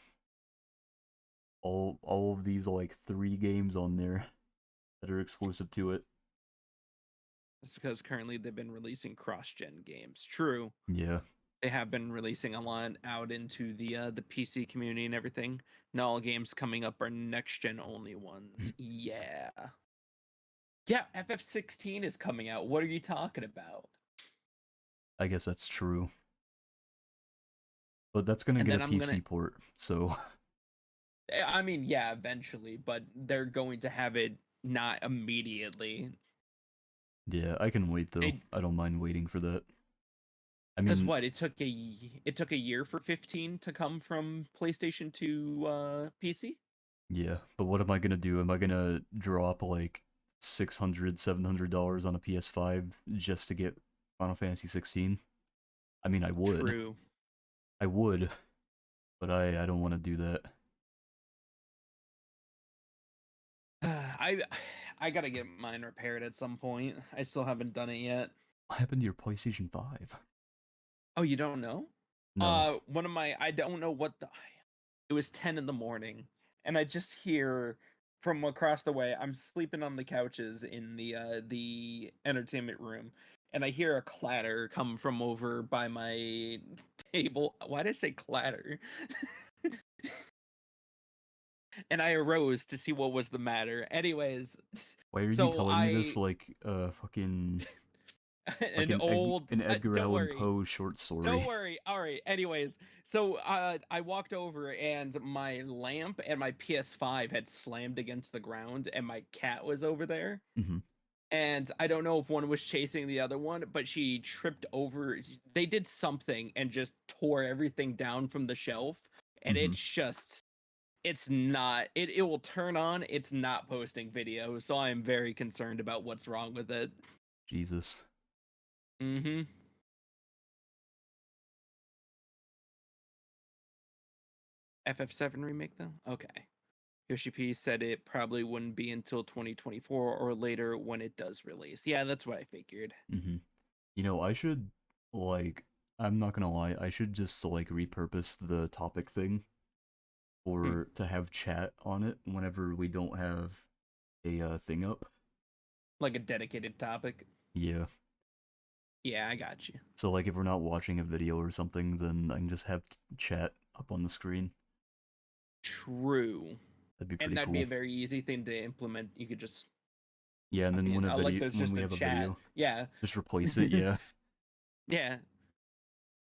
all of these like 3 games on there that are exclusive to it. That's because currently they've been releasing cross-gen games. True. Yeah. They have been releasing a lot out into the PC community and everything. Not all games coming up are next gen only ones. Yeah. Yeah, FF16 is coming out. What are you talking about? I guess that's true. But that's gonna And get a then I'm gonna PC port, so I mean, yeah, eventually, but they're going to have it not immediately. yeah, I can wait though. I don't mind waiting for that. I Because mean, what it took a year for 15 to come from PlayStation to PC. yeah, but what am I gonna do? Am I gonna drop like $600, $700 on a PS5 just to get Final Fantasy 16? I mean, I would. True. I would, but I don't want to do that. I gotta get mine repaired at some point. I still haven't done it yet. What happened to your PlayStation 5? Oh, you don't know? No. One of my I don't know what the it was 10 in the morning and I just hear from across the way. I'm sleeping on the couches in the entertainment room and I hear a clatter come from over by my table. Why did I say clatter? And I arose to see what was the matter. Anyways, Why are you so telling me this I like fucking like an old an Edgar don't Allan worry. Poe short Don't story? worry. All right. Anyways, so I walked over and my lamp and my PS5 had slammed against the ground and my cat was over there. Hmm. And I don't know if one was chasing the other one, but she tripped over. They did something and just tore everything down from the shelf. And Hmm. it's not, it will turn on. It's not posting video. So I am very concerned about what's wrong with it. Jesus. Mm-hmm. FF7 remake though? Okay. Yoshi P said it probably wouldn't be until 2024 or later when it does release. Yeah, that's what I figured. Hmm. You know, I should like I'm not gonna lie, I should just like repurpose the topic thing Hmm. or to have chat on it whenever we don't have a thing up. Like a dedicated topic. Yeah. Yeah, I got you. So like if we're not watching a video or something, then I can just have chat up on the screen. True. That'd be And pretty that'd be a cool. very easy thing to implement. You could just Yeah, and then fucking like there's when just we a have a chat. video, Yeah. just replace it. Yeah. Yeah.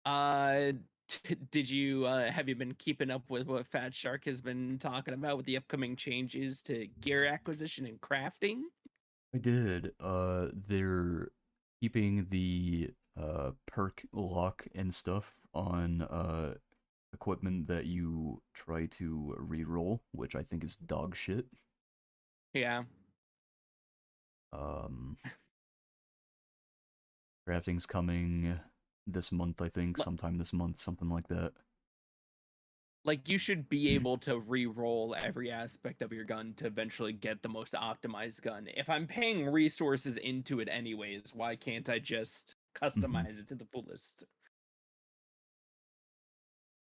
Uh did you have you been keeping up with what Fat Shark has been talking about with the upcoming changes to gear acquisition and crafting? I did. They're keeping the perk lock and stuff on equipment that you try to re-roll, which I think is dog shit. Yeah. Um, Crafting's coming this month, I think, sometime this month, something like that. Like you should be able to re-roll every aspect of your gun to eventually get the most optimized gun. If I'm paying resources into it anyways, why can't I just Hmm. customize it to the fullest?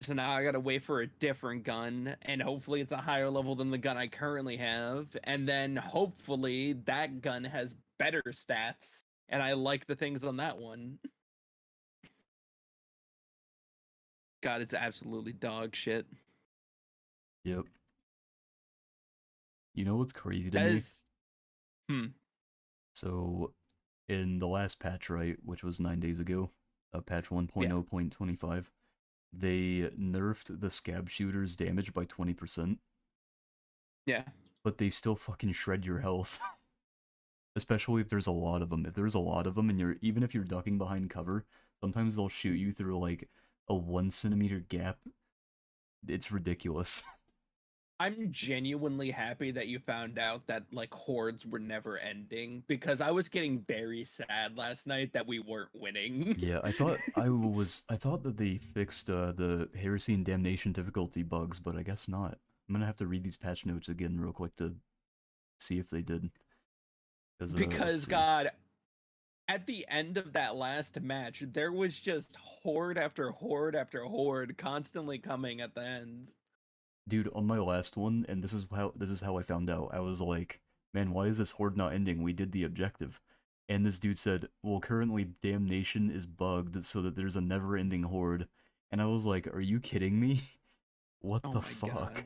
So now I gotta wait for a different gun, and hopefully it's a higher level than the gun I currently have, and then hopefully that gun has better stats, and I like the things on that one. God, it's absolutely dog shit. Yep. You know what's crazy to That me? is So, in the last patch, right, which was 9 days ago, patch 1.0.25, they nerfed the scab shooter's damage by 20%. Yeah. But they still fucking shred your health. Especially if there's a lot of them. If there's a lot of them and even if you're ducking behind cover, sometimes they'll shoot you through like a 1 centimeter gap. It's ridiculous. I'm genuinely happy that you found out that like hordes were never ending, because I was getting very sad last night that we weren't winning. Yeah, I thought that they fixed the heresy and damnation difficulty bugs, but I guess not. I'm gonna have to read these patch notes again real quick to see if they did. Because God, at the end of that last match, there was just horde after horde after horde constantly coming at the end. Dude, on my last one, and this is how I found out. I was like, man, why is this horde not ending? We did the objective. And this dude said, well, currently damnation is bugged so that there's a never-ending horde. And I was like, are you kidding me? What the fuck?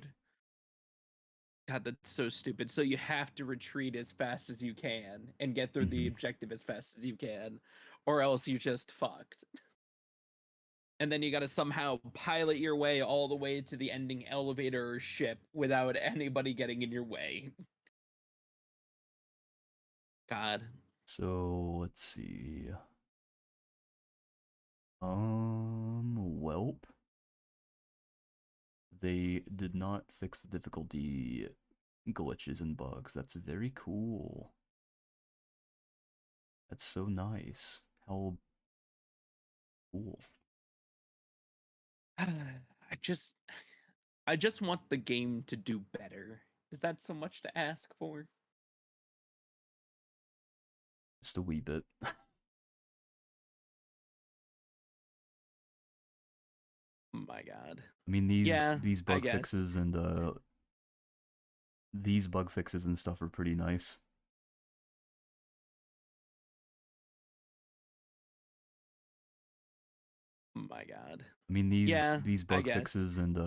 God, that's so stupid. So you have to retreat as fast as you can and get through the objective as fast as you can, or else you just fucked. And then you got to somehow pilot your way all the way to the ending elevator or ship without anybody getting in your way. God. So, let's see. Welp. They did not fix the difficulty glitches and bugs. That's very cool. That's so nice. How cool. I just want the game to do better. Is that so much to ask for? Just a wee bit. My God. I mean, these bug fixes and these bug fixes and stuff are pretty nice. My God. I mean, these bug fixes and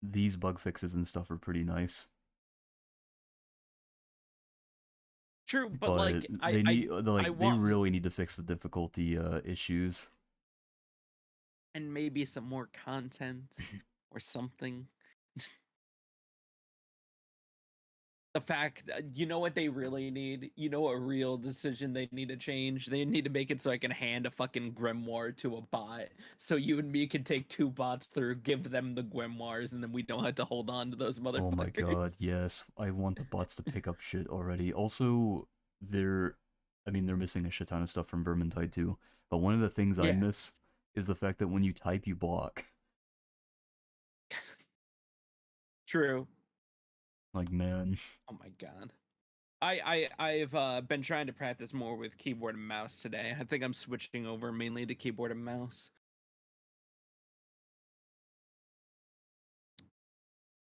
these bug fixes and stuff are pretty nice. True, but like they really need to fix the difficulty issues. And maybe some more content or something. The fact that, you know what they really need? You know, a real decision they need to change? They need to make it so I can hand a fucking grimoire to a bot, so you and me can take 2 bots through, give them the grimoires, and then we don't have to hold on to those motherfuckers. Oh my god, yes. I want the bots to pick up shit already. Also, they're missing a shit ton of stuff from Vermintide too. But one of the things I miss is the fact that when you type, you block. True. Like, man. Oh my God. I've been trying to practice more with keyboard and mouse today. I think I'm switching over mainly to keyboard and mouse.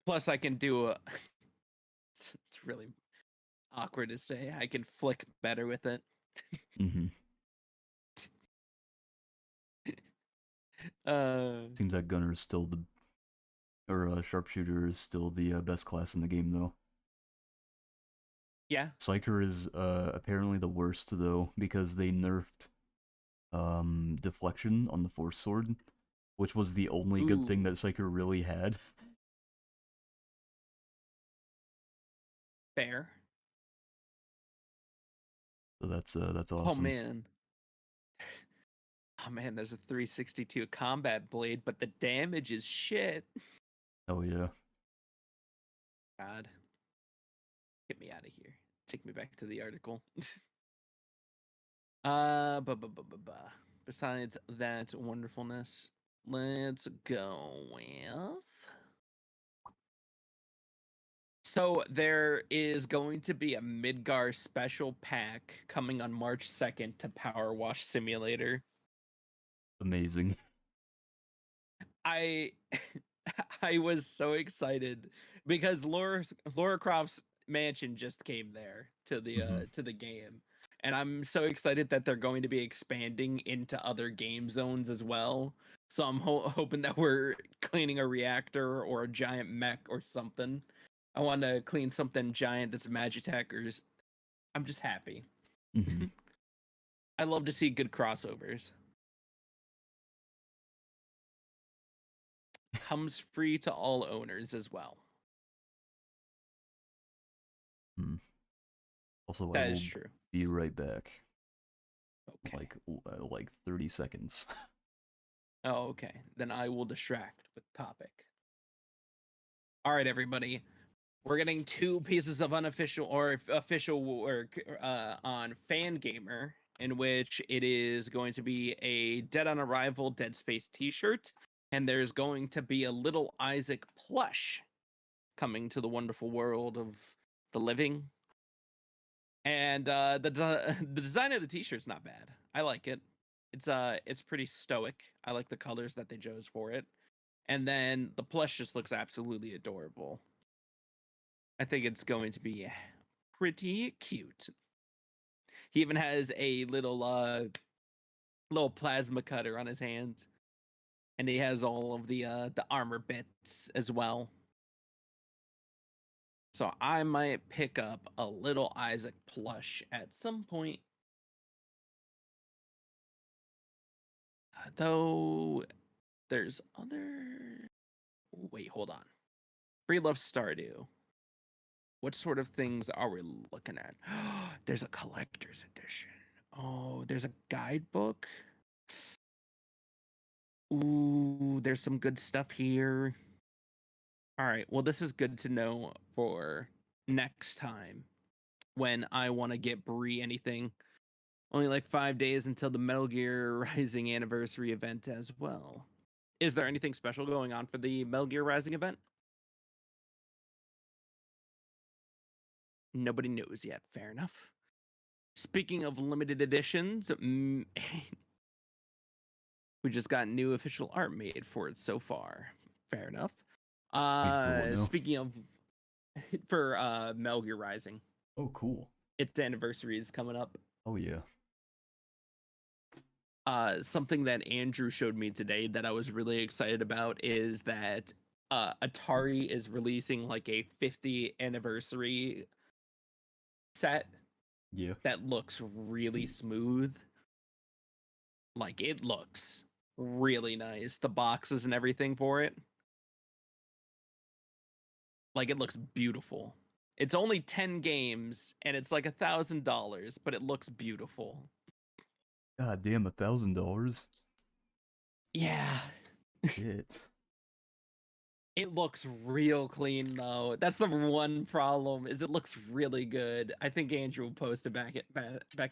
Plus, I can do a... It's really awkward to say. I can flick better with it. Seems like Gunner is still Sharpshooter is still the best class in the game, though. Yeah. Psyker is apparently the worst, though, because they nerfed deflection on the Force Sword, which was the only good thing that Psyker really had. Fair. So that's awesome. Oh man. Oh man, there's a 362 combat blade, but the damage is shit. Oh yeah. God. Get me out of here. Take me back to the article. Besides that wonderfulness, let's go with... So there is going to be a Midgar special pack coming on March 2nd to Power Wash Simulator. Amazing. I was so excited because Laura Croft's mansion just came there to the game, and I'm so excited that they're going to be expanding into other game zones as well. So I'm hoping that we're cleaning a reactor or a giant mech or something. I want to clean something giant that's Magitech, or I'm just happy. Mm-hmm. I love to see good crossovers. Comes free to all owners as well. Also, I That is will true. be right back. Okay. Like 30 seconds. Oh, okay. Then I will distract with topic. All right, everybody. We're getting 2 pieces of unofficial or official work on Fangamer, in which it is going to be a Dead on Arrival Dead Space t-shirt, and there's going to be a little Isaac plush coming to the wonderful world of the living. And the design of the t-shirt's not bad. I like it. It's pretty stoic. I like the colors that they chose for it. And then the plush just looks absolutely adorable. I think it's going to be pretty cute. He even has a little plasma cutter on his hand, and he has all of the armor bits as well. So I might pick up a little Isaac plush at some point. Though there's other. Wait, hold on. Free Love Stardew. What sort of things are we looking at? There's a collector's edition. Oh, there's a guidebook. Ooh, there's some good stuff here. All right. Well, this is good to know for next time when I want to get Bree anything. Only like 5 days until the Metal Gear Rising anniversary event as well. Is there anything special going on for the Metal Gear Rising event? Nobody knows yet. Fair enough. Speaking of limited editions, we just got new official art made for it so far. Fair enough. Wait, for what now? Speaking of for Metal Gear Rising. Oh, cool. Its anniversary is coming up. Oh yeah. Something that Andrew showed me today that I was really excited about is that Atari is releasing like a 50th anniversary set. Yeah. That looks really smooth. Like it looks really nice. The boxes and everything for it. Like it looks beautiful. It's only 10 games and it's like $1,000, but it looks beautiful. God damn, $1,000. Yeah. Shit. It looks real clean though. That's the one problem, is it looks really good. I think Andrew will post it back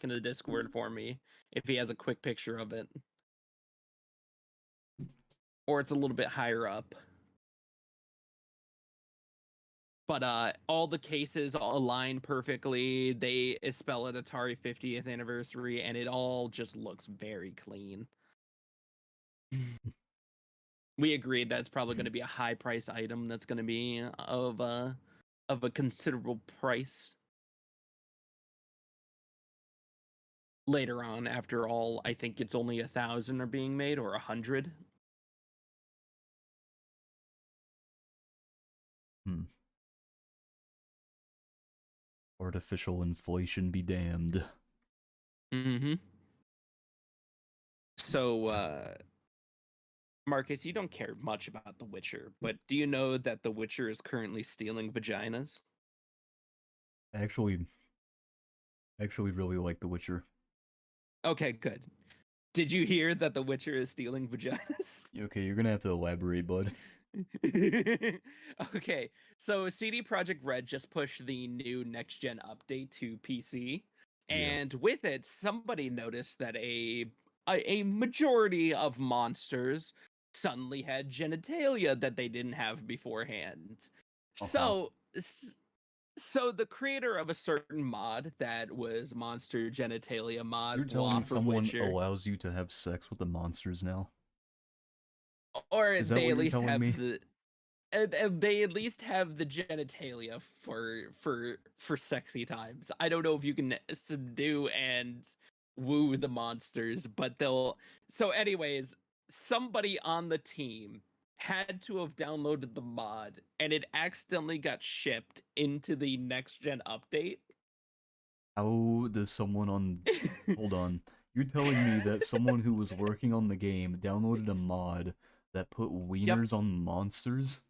into the Discord for me if he has a quick picture of it. Or it's a little bit higher up. But all the cases align perfectly. They spell it Atari 50th anniversary, and it all just looks very clean. We agreed that's probably going to be a high price item. That's going to be of a considerable price later on. After all, I think it's only 1,000 are being made, or 100. Artificial inflation be damned. Mm-hmm. So, Marcus, you don't care much about The Witcher, but do you know that The Witcher is currently stealing vaginas? Actually really like The Witcher. Okay, good. Did you hear that The Witcher is stealing vaginas? Okay, you're gonna have to elaborate, bud. Okay, so CD Projekt Red just pushed the new next gen update to PC, and with it, somebody noticed that a majority of monsters suddenly had genitalia that they didn't have beforehand. So the creator of a certain mod that was monster genitalia mod, You're telling me for someone Witcher, allows you to have sex with the monsters now? or Is that they what at you're least telling have me? they at least have the genitalia for sexy times. I don't know if you can subdue and woo the monsters, but they'll. So, anyways, somebody on the team had to have downloaded the mod and it accidentally got shipped into the next gen update. How does someone on... Hold on. You're telling me that someone who was working on the game downloaded a mod that put wieners on monsters?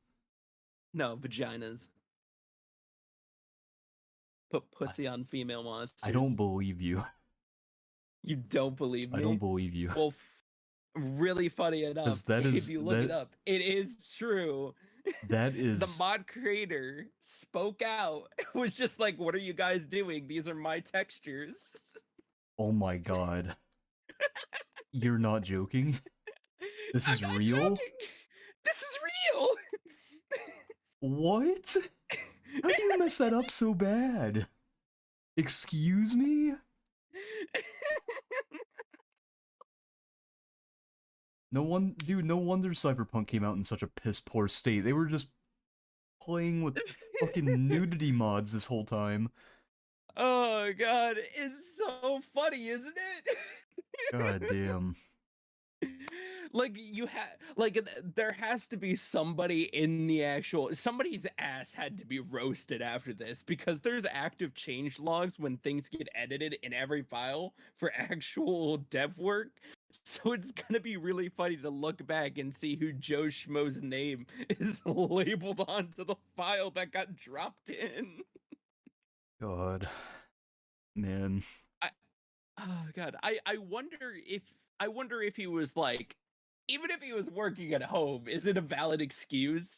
No, vaginas. Put pussy on female monsters. I don't believe you. You don't believe me? I don't believe you. Well, really funny enough, if you look it up, it is true. That is... The mod creator spoke out. It was just like, what are you guys doing? These are my textures. Oh my god. You're not joking? This is real? Joking. This is real! What? How do you mess that up so bad? Excuse me? No wonder Cyberpunk came out in such a piss-poor state. They were just playing with fucking nudity mods this whole time. Oh god, it's so funny, isn't it? God damn. Like there has to be somebody in the somebody's ass had to be roasted after this, because there's active change logs when things get edited in every file for actual dev work. So it's gonna be really funny to look back and see who Joe Schmo's name is labeled onto the file that got dropped in. God. Man. Oh god. I wonder if he was like, even if he was working at home, is it a valid excuse?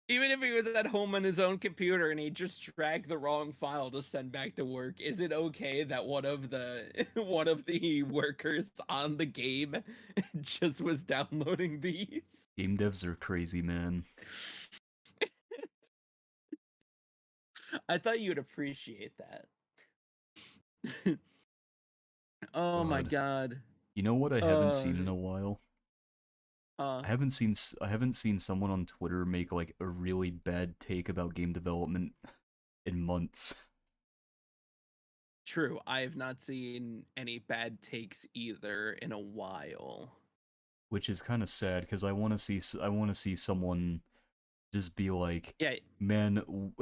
Even if he was at home on his own computer and he just dragged the wrong file to send back to work, is it okay that one of the workers on the game just was downloading these? Game devs are crazy, man. I thought you'd appreciate that. Oh my god. You know what I haven't seen in a while? I haven't seen someone on Twitter make like a really bad take about game development in months. True, I have not seen any bad takes either in a while. Which is kind of sad, because I want to see someone just be like, yeah, man,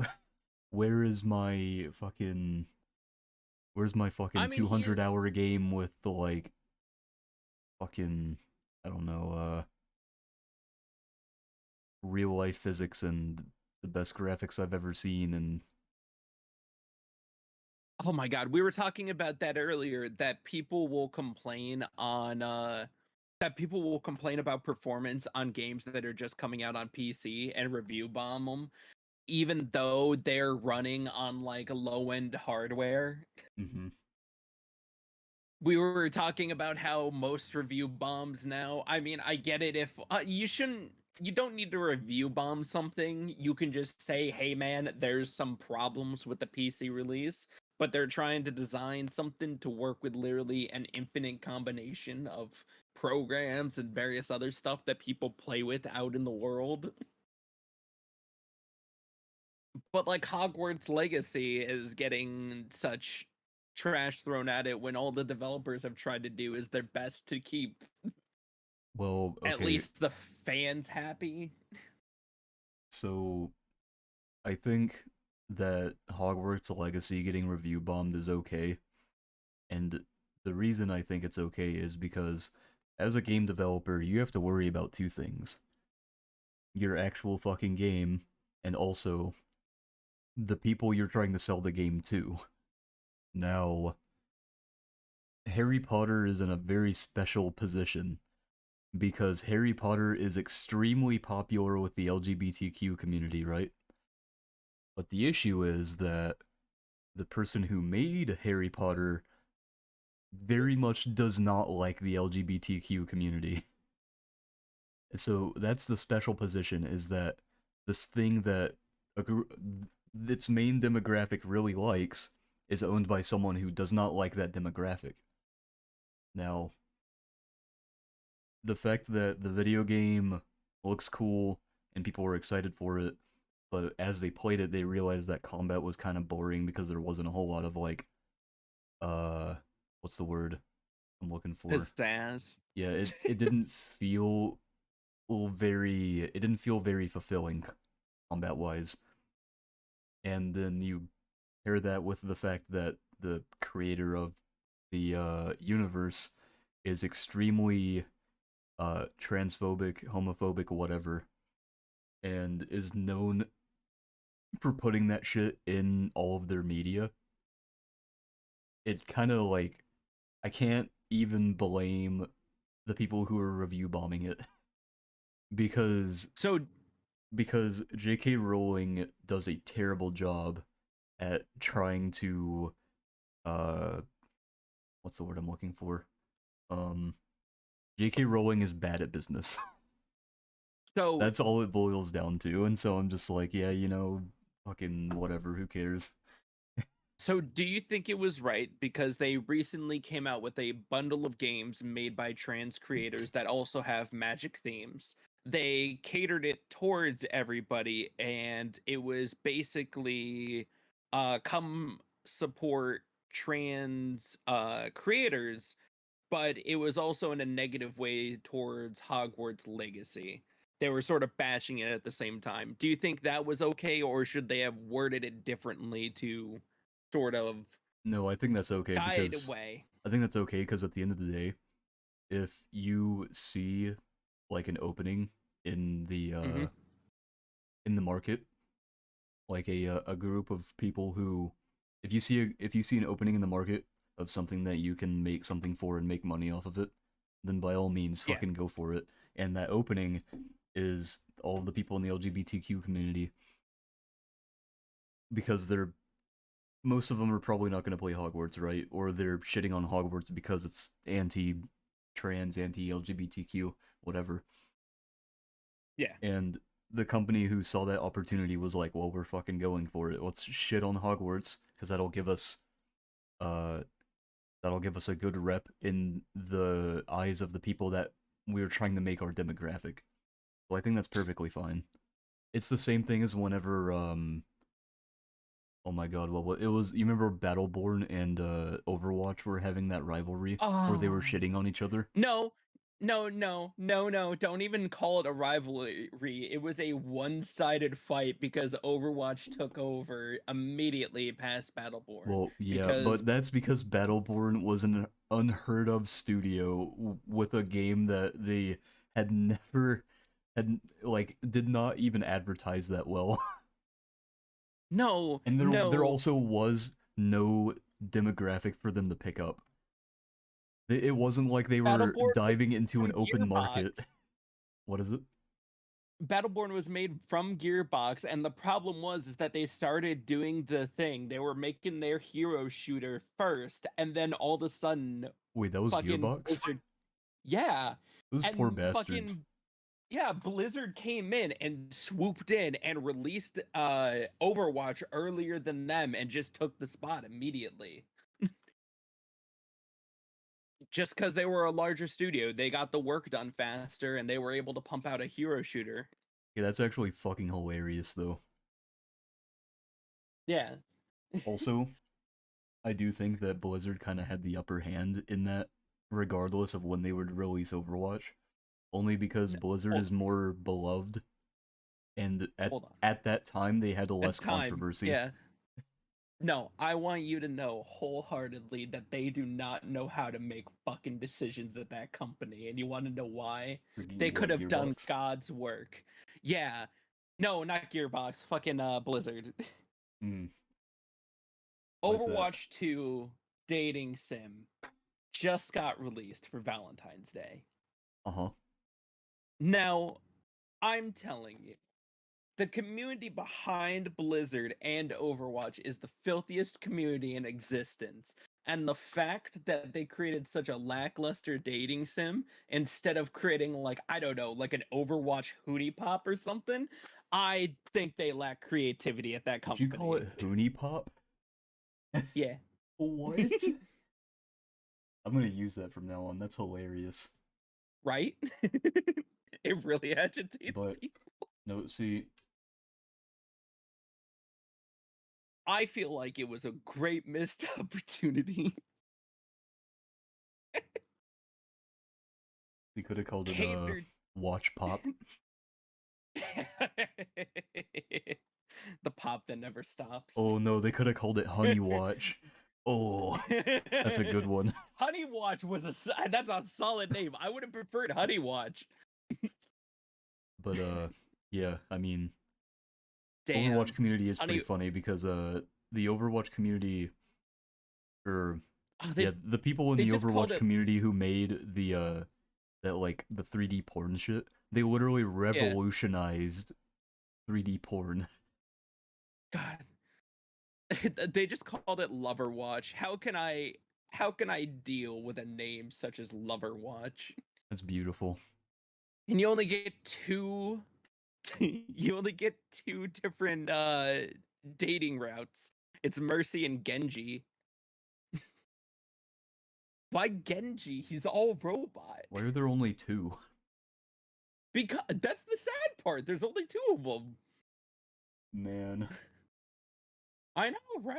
where's my fucking 200-hour game with the like fucking, I don't know, real life physics and the best graphics I've ever seen. And oh my god, we were talking about that earlier, that people will complain about performance on games that are just coming out on PC and review bomb them, even though they're running on like low-end hardware. Mm-hmm. We were talking about how most review bombs now, I mean, I get it if you don't need to review bomb something. You can just say, hey man, there's some problems with the PC release, but they're trying to design something to work with literally an infinite combination of programs and various other stuff that people play with out in the world. But like Hogwarts Legacy is getting such trash thrown at it when all the developers have tried to do is their best to keep at least the fans happy. So I think that Hogwarts Legacy getting review bombed is okay. And the reason I think it's okay is because as a game developer, you have to worry about two things. Your actual fucking game, and also the people you're trying to sell the game to. Now, Harry Potter is in a very special position because Harry Potter is extremely popular with the LGBTQ community, right? But the issue is that the person who made Harry Potter very much does not like the LGBTQ community. So that's the special position, is that this thing that its main demographic really likes is owned by someone who does not like that demographic. Now, the fact that the video game looks cool and people were excited for it, but as they played it, they realized that combat was kind of boring because there wasn't a whole lot of like, what's the word? I'm looking for. Pizzazz. Yeah, it didn't feel it didn't feel very fulfilling combat wise. And then you pair that with the fact that the creator of the universe is extremely transphobic, homophobic, whatever, and is known for putting that shit in all of their media. It kind of like I can't even blame the people who are review bombing it because So J.K. Rowling does a terrible job at trying to uh what's the word I'm looking for? Um J.K. Rowling is bad at business. so That's all it boils down to. And so I'm just like, yeah, fucking whatever, who cares? So, do you think it was right because they recently came out with a bundle of games made by trans creators that also have magic themes? They catered it towards everybody, and it was basically come support trans creators, but it was also in a negative way towards Hogwarts Legacy. They were sort of bashing it at the same time. Do you think that was okay, or should they have worded it differently to sort of No, I think that's okay guide because away? at the end of the day, if you see like an opening in the Hmm. market, like a group of people who if you see an opening in the market of something that you can make something for and make money off of it, then by all means Yeah. fucking go for it. And that opening is all of the people in the LGBTQ community because they're most of them are probably not going to play Hogwarts, right? Or they're shitting on Hogwarts because it's anti-trans, anti-LGBTQ, whatever. Yeah. And the company who saw that opportunity was like, "Well, we're fucking going for it. Let's shit on Hogwarts because uh that'll give us a good rep in the eyes of the people that we're trying to make our demographic." So I think that's perfectly fine. It's the same thing as whenever oh my god, what it was, you remember Battleborn and Overwatch were having that rivalry where they were Oh, shitting on each other? no. No. Don't even call it a rivalry. It was a one-sided fight because Overwatch took over immediately past Battleborn. Well, yeah, Because but that's because Battleborn was an unheard of studio with a game that they had never had like did not even advertise that well. no, And there no. also was no demographic for them to pick up. It wasn't like they were Battleborn was diving into an from open market. Gearbox. What is it? Battleborn was made from Gearbox, and the problem was is that they started doing the thing. They were making their hero shooter first, and then all of a sudden, Wait, that was fucking Gearbox? Blizzard, yeah, Those poor and bastards. fucking yeah, Blizzard came in and swooped in and released Overwatch earlier than them, and just took the spot immediately. Just because they were a larger studio, they got the work done faster, and they were able to pump out a hero shooter. Yeah, that's actually fucking hilarious though. Yeah. Also, I do think that Blizzard kind of had the upper hand in that, regardless of when they would release Overwatch. Only because No, Blizzard hold is more beloved, and hold on. at that time they had a At less the time, controversy. yeah. No, I want you to know wholeheartedly that they do not know how to make fucking decisions at that company. And you want to know why? They could What, have done Gearbox? God's work. Yeah. No, not Gearbox. Fucking Blizzard. Hmm. Why is that? Overwatch 2 dating sim just got released for Valentine's Day. Uh huh. Now, I'm telling you, the community behind Blizzard and Overwatch is the filthiest community in existence. And the fact that they created such a lackluster dating sim instead of creating, like, I don't know, like an Overwatch Hootie Pop or something, I think they lack creativity at that Did you call company. it Hoonie Pop? Yeah. What? I'm gonna use that from now on. That's hilarious. Right? It really agitates But people. no, see, I feel like it was a great missed opportunity. They could have called it catered. Watch Pop. The pop that never stops. Oh no, they could have called it Honey Watch. Oh, that's a good one. Honey Watch was that's a solid name. I would have preferred Honey Watch. But yeah, I mean, Damn. Overwatch community is pretty funny because the Overwatch community, or the people in the Overwatch community who made the that like the 3D porn shit, they literally revolutionized 3D porn. God, they just called it Lover Watch. How can I deal with a name such as Lover Watch? That's beautiful. And you only get two different dating routes. It's Mercy and Genji. Why Genji? He's all robot. Why are there only two? Because that's the sad part. There's only two of them. Man. I know, right?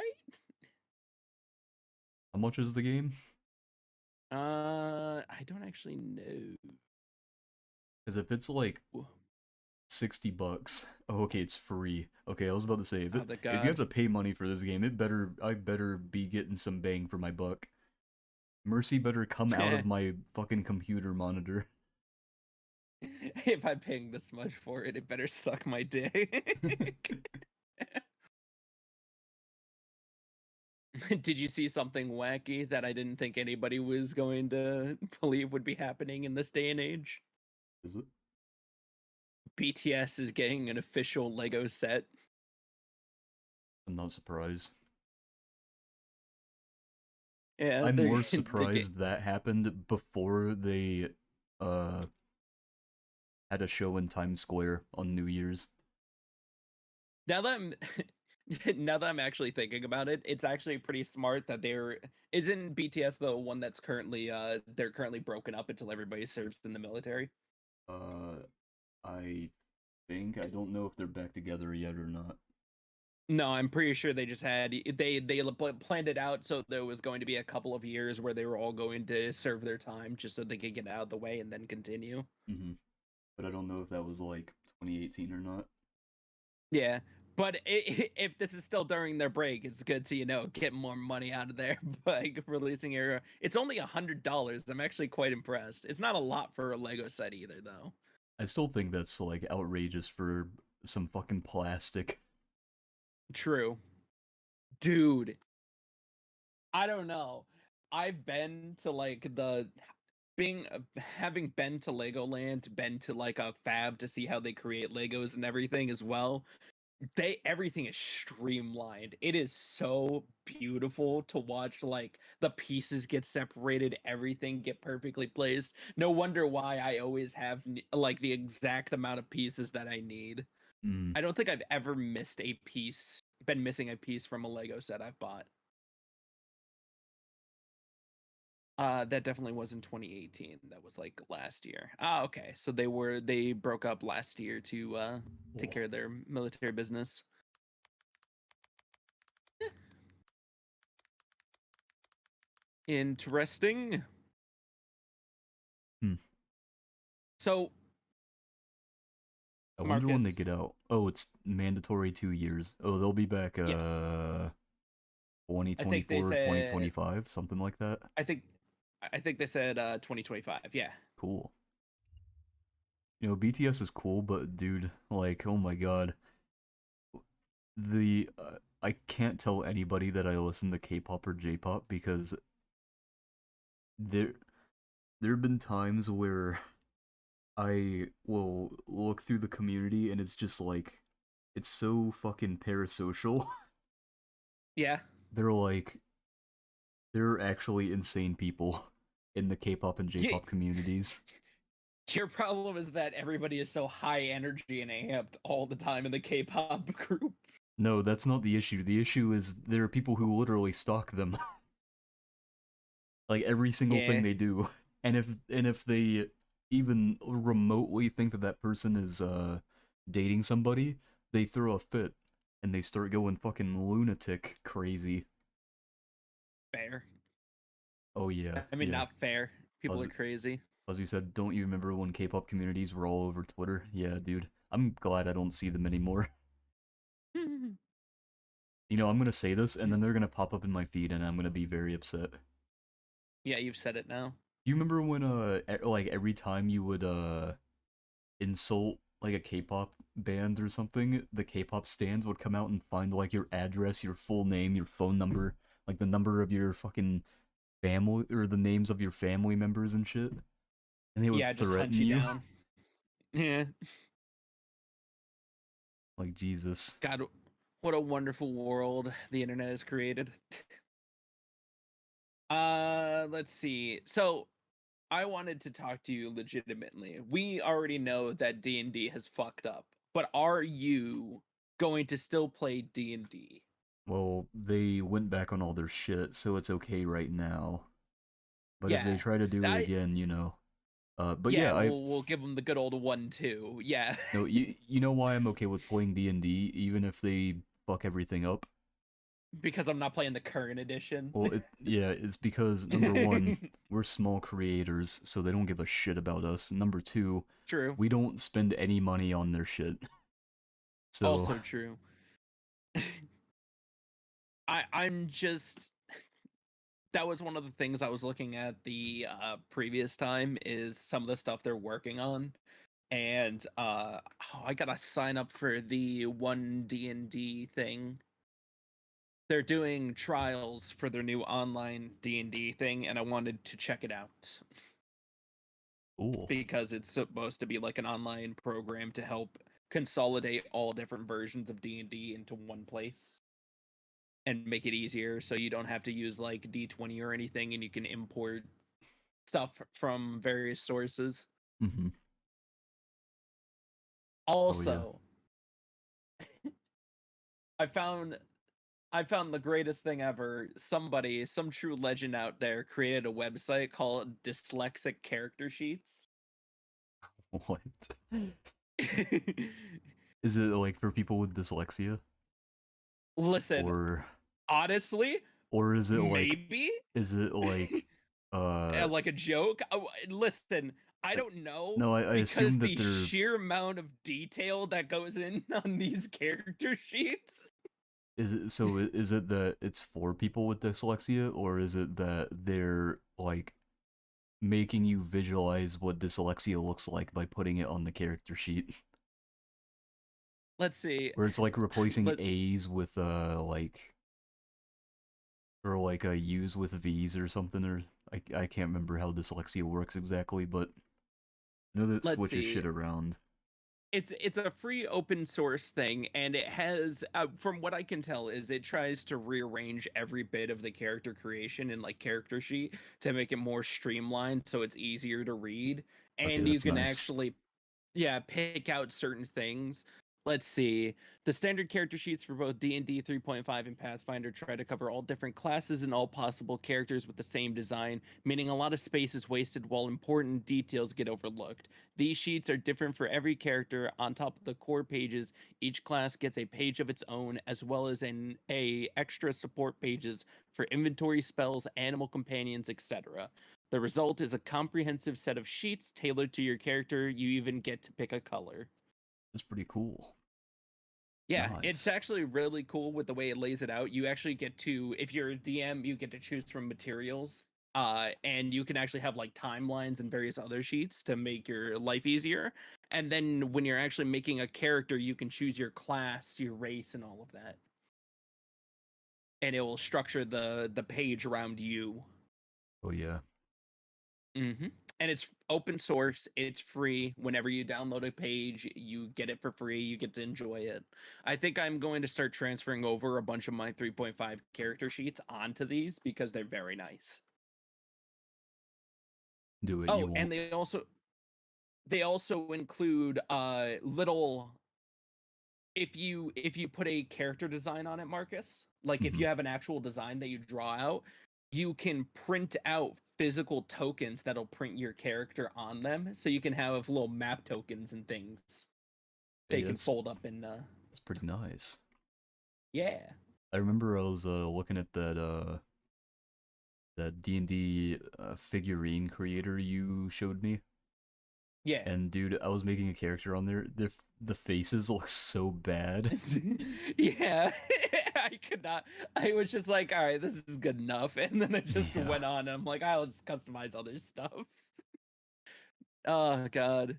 How much is the game? I don't actually know. Because if it's like $60, oh, okay, it's free. Okay, I was about to say, if you have to pay money for this game, I better be getting some bang for my buck. Mercy better come out of my fucking computer monitor. If I'm paying this much for it, it better suck my dick. Did you see something wacky that I didn't think anybody was going to believe would be happening in this day and age? Is it? BTS is getting an official Lego set. I'm not surprised. Yeah, I'm more surprised that happened before they had a show in Times Square on New Year's. Now that I'm actually thinking about it, it's actually pretty smart that isn't BTS the one that's currently they're currently broken up until everybody serves in the military? I think, I don't know if they're back together yet or not. No, I'm pretty sure they just had they planned it out so there was going to be a couple of years where they were all going to serve their time just so they could get out of the way and then continue. Mm-hmm. But I don't know if that was like 2018 or not. Yeah, but if this is still during their break, it's good to get more money out of there by releasing it. It's only $100. I'm actually quite impressed. It's not a lot for a Lego set either, though. I still think that's like outrageous for some fucking plastic. True. Dude. I don't know. I've been to like having been to Legoland, been to like a fab to see how they create Legos and everything as well. Everything is streamlined. It is so beautiful to watch, like the pieces get separated, everything get perfectly placed. No wonder why I always have like the exact amount of pieces that I need. I don't think I've ever been missing a piece from a Lego set I've bought. That definitely was in 2018. That was like last year. Ah, okay. So they broke up last year to take care of their military business. Interesting. So I wonder when they get out. Oh, it's mandatory 2 years. Oh, they'll be back 2024, 2025, something like that. I think they said 2025. Yeah. Cool. BTS is cool, but dude, like, oh my god. I can't tell anybody that I listen to K-pop or J-pop because there have been times where I will look through the community and it's just like, it's so fucking parasocial. Yeah. They're actually insane people in the K-pop and J-pop communities. Your problem is that everybody is so high energy and amped all the time in the K-pop group. No, that's not the issue. The issue is there are people who literally stalk them. Like every single thing they do. And if they even remotely think that person is dating somebody, they throw a fit and they start going fucking lunatic crazy. Fair. Oh yeah. I mean, not fair. People are crazy. As you said, don't you remember when K-pop communities were all over Twitter? Yeah, dude. I'm glad I don't see them anymore. You know, I'm gonna say this, and then they're gonna pop up in my feed, and I'm gonna be very upset. Yeah, you've said it now. Do you remember when, like, every time you would, insult, like, a K-pop band or something, the K-pop stands would come out and find, like, your address, your full name, your phone number, like, the number of your fucking family, or the names of your family members and shit? And they would Yeah, just hunt threaten you you? down. Yeah. Like, Jesus. God, what a wonderful world the internet has created. Let's see. So, I wanted to talk to you legitimately. We already know that D&D has fucked up, but are you going to still play D&D? Well, they went back on all their shit, so it's okay right now. But if they Yeah. try to do it I again, you know. But yeah, yeah, we'll give them the good old 1-2. Yeah. no, you know why I'm okay with playing D&D, even if they fuck everything up? Because I'm not playing the current edition. Well, yeah, it's because number one, we're small creators, so they don't give a shit about us. Number two, True. we don't spend any money on their shit. So, Also true. I'm just that was one of the things I was looking at the previous time is some of the stuff they're working on. And I gotta sign up for the one D&D thing. They're doing trials for their new online D&D thing, and I wanted to check it out cool. because it's supposed to be like an online program to help consolidate all different versions of D&D into one place and make it easier so you don't have to use like D20 or anything, and you can import stuff from various sources. Mm-hmm. Oh yeah. Also, I found I found the greatest thing ever. Somebody, some true legend out there, created a website called Dyslexic Character Sheets. What? Is it like for people with dyslexia? Listen, Or honestly, or maybe is it like uh like a joke. Listen, I don't know no, I because assume that the they're sheer amount of detail that goes in on these character sheets. is it so is it that it's for people with dyslexia, or is it that they're like making you visualize what dyslexia looks like by putting it on the character sheet? Let's see. Where it's like replacing Let A's with like or like U's with V's or something, or I can't remember how dyslexia works exactly, but I know that let's switches see. shit around. It's a free open source thing, and it has from what I can tell is it tries to rearrange every bit of the character creation and like character sheet to make it more streamlined so it's easier to read, Okay, and you that's can nice. actually pick out certain things. Let's see. The standard character sheets for both D&D 3.5 and Pathfinder try to cover all different classes and all possible characters with the same design, meaning a lot of space is wasted while important details get overlooked. These sheets are different for every character. On top of the core pages, each class gets a page of its own, as well as a extra support pages for inventory, spells, animal companions, etc. The result is a comprehensive set of sheets tailored to your character. You even get to pick a color. That's pretty cool. Yeah, it's Nice. actually really cool with the way it lays it out. You actually get to, if you're a DM, you get to choose from materials. And you can actually have like timelines and various other sheets to make your life easier. And then when you're actually making a character, you can choose your class, your race, and all of that. And it will structure the page around you. Oh yeah. Mm-hmm. And it's open source. It's free. Whenever you download a page, you get it for free. You get to enjoy it. I think I'm going to start transferring over a bunch of my 3.5 character sheets onto these because they're very nice. Do it, you Oh, won't. and they also include little if you put a character design on it, Marcus, like if Hmm. you have an actual design that you draw out, you can print out physical tokens that'll print your character on them, so you can have little map tokens and things Hey, they can fold up in. that's pretty nice. Yeah. I remember I was looking at that that D&D figurine creator you showed me. Yeah. And dude, I was making a character on there. The faces look so bad. Yeah. I could not. I was just like, all right, this is good enough. And then I just Yeah. went on and I'm like, I'll just customize other stuff. Oh god.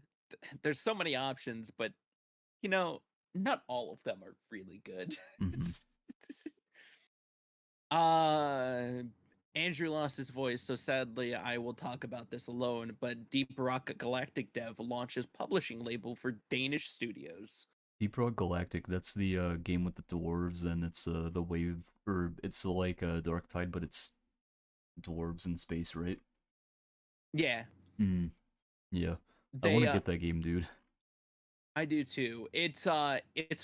There's so many options, but you know, not all of them are really good. Mm-hmm. uh Andrew lost his voice, so sadly I will talk about this alone, but Deep Rock Galactic Dev launches publishing label for Danish studios. Deep Rock Galactic, that's the game with the dwarves, and it's the wave, or it's like Dark Tide, but it's dwarves in space, right? Yeah. Mm, yeah. I want They to get that game, dude. I do too. It's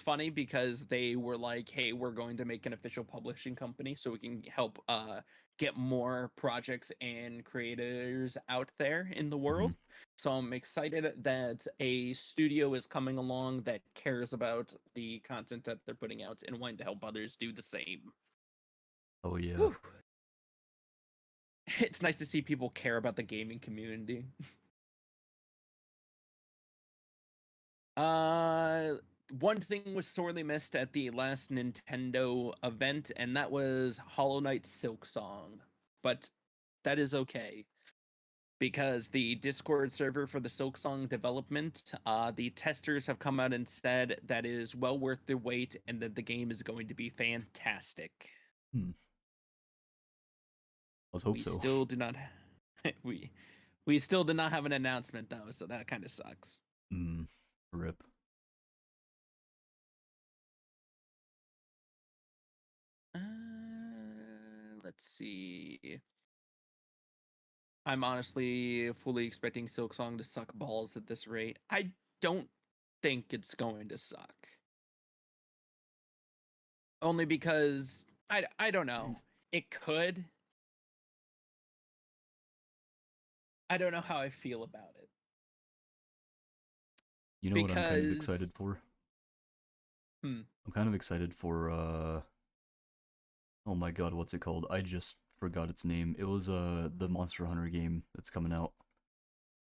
funny because they were like, "Hey, we're going to make an official publishing company so we can help get more projects and creators out there in the Mm-hmm. world." So I'm excited that a studio is coming along that cares about the content that they're putting out and wanting to help others do the same. Oh yeah. Whew. It's nice to see people care about the gaming community. Uh, One thing was sorely missed at the last Nintendo event, and that was Hollow Knight Silk Song. But that is okay because the Discord server for the Silk Song development, the testers have come out and said that it is well worth the wait and that the game is going to be fantastic. Hmm. Let's hope We so. still do not we still did not have an announcement though, so that kind of sucks. Rip. Let's see. I'm honestly fully expecting Silksong to suck balls at this rate. I don't think it's going to suck. Only because I don't know. It could. I don't know how I feel about it. You know what I'm kind of excited Because for? hmm, I'm kind of excited for oh my god, what's it called? I just forgot its name. It was the Monster Hunter game that's coming out.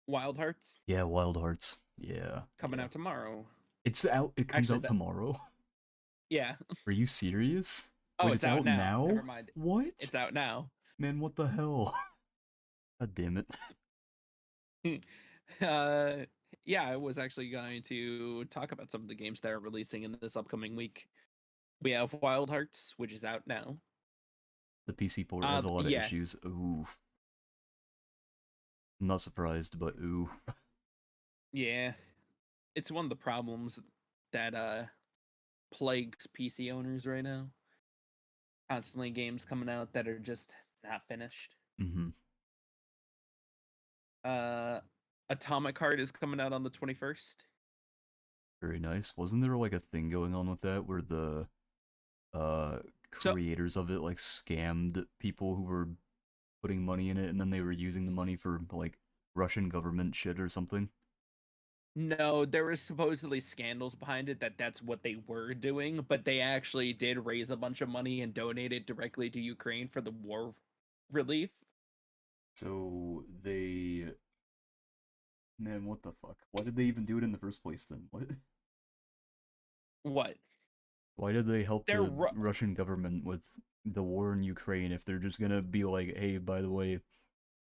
Wild Hearts Yeah, Wild Hearts. Yeah, coming yeah. out tomorrow. It's out. It comes Actually, out that tomorrow. yeah. Are you serious? Oh, Wait, it's it's out out now. Never now? mind. What? It's out now. Man, what the hell? God damn it. uh, yeah, I was actually going to talk about some of the games that are releasing in this upcoming week. We have Wild Hearts, which is out now. The PC port has a lot of Yeah, issues. Ooh. I'm not surprised, but ooh. yeah. It's one of the problems that plagues PC owners right now. Constantly games coming out that are just not finished. Mm-hmm. Uh Atomic Heart is coming out on the 21st. Very nice. Wasn't there like a thing going on with that where the uh So creators of it like scammed people who were putting money in it and then they were using the money for like Russian government shit or something? no, there was supposedly scandals behind it that that's what they were doing, but they actually did raise a bunch of money and donate it directly to Ukraine for the war relief. So they man, what the fuck? Why did they even do it in the first place then? What? What? Why did they help They're the Russian government with the war in Ukraine if they're just gonna be like, hey, by the way,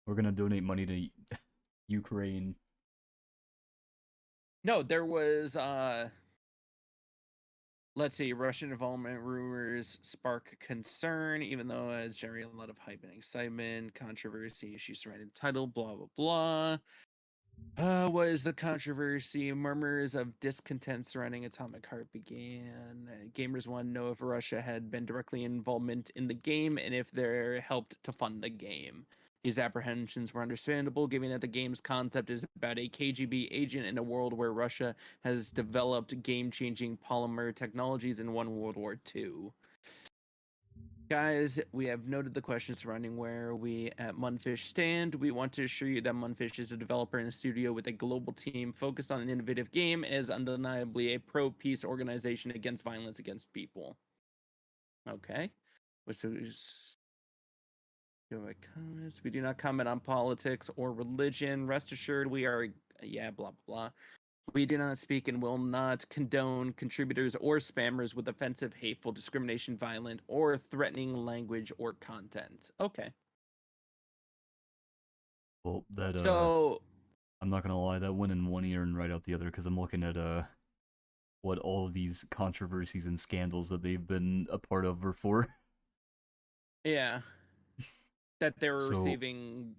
we're gonna donate money to Ukraine? No, there was let's see, Russian involvement rumors spark concern, even though it's generating a lot of hype and excitement, controversy, issues surrounding the title, blah blah blah. What is the controversy? Murmurs of discontent surrounding Atomic Heart began. Gamers want to know if Russia had been directly involvement in the game and if they helped to fund the game. These apprehensions were understandable, given that the game's concept is about a KGB agent in a world where Russia has developed game-changing polymer technologies and won World War II. Guys, we have noted the questions surrounding where we at Munfish stand. We want to assure you that Munfish is a developer and a studio with a global team focused on an innovative game and is undeniably a pro-peace organization against violence against people. Okay. So We do not comment on politics or religion. Rest assured, we are, yeah, blah, blah, blah. We do not speak and will not condone contributors or spammers with offensive, hateful, discrimination, violent, or threatening language or content. Okay. Well, that So, I'm not gonna lie, that went in one ear and right out the other because I'm looking at what all of these controversies and scandals that they've been a part of were for. yeah, that they were So receiving.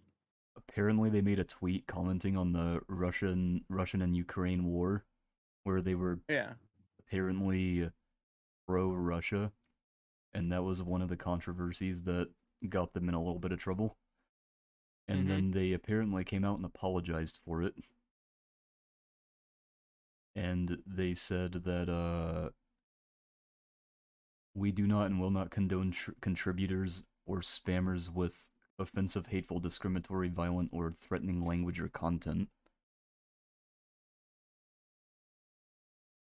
apparently they made a tweet commenting on the Russian and Ukraine war, where they were Yeah. apparently pro Russia, and that was one of the controversies that got them in a little bit of trouble. And Mm-hmm. then they apparently came out and apologized for it. And they said that we do not and will not condone contributors or spammers with offensive, hateful, discriminatory, violent, or threatening language or content.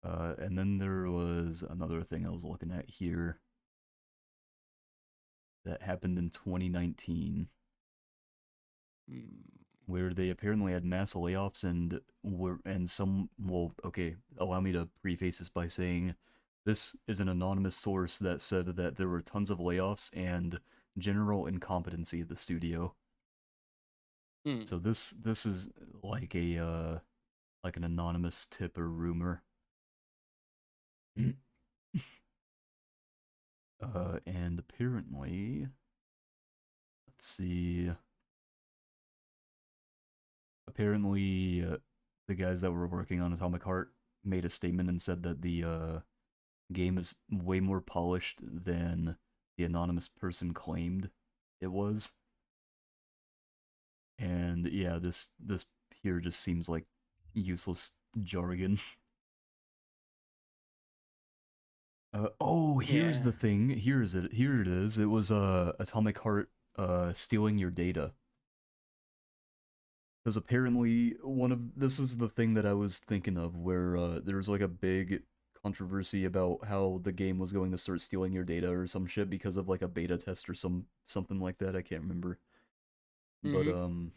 And then there was another thing I was looking at here that happened in 2019, where they apparently had mass layoffs and some. Well, okay, allow me to preface this by saying this is an anonymous source that said that there were tons of layoffs and general incompetency at the studio. Mm. So this is like a like an anonymous tip or rumor. And apparently, let's see. Apparently, the guys that were working on Atomic Heart made a statement and said that the game is way more polished than the anonymous person claimed it was. And yeah, this here just seems like useless jargon. Oh, here's Yeah. the thing. Here's it. Here it is. It was Atomic Heart stealing your data. Because apparently this is the thing that I was thinking of, where there was like a big controversy about how the game was going to start stealing your data or some shit because of like a beta test or something like that. I can't remember. But Mm-hmm.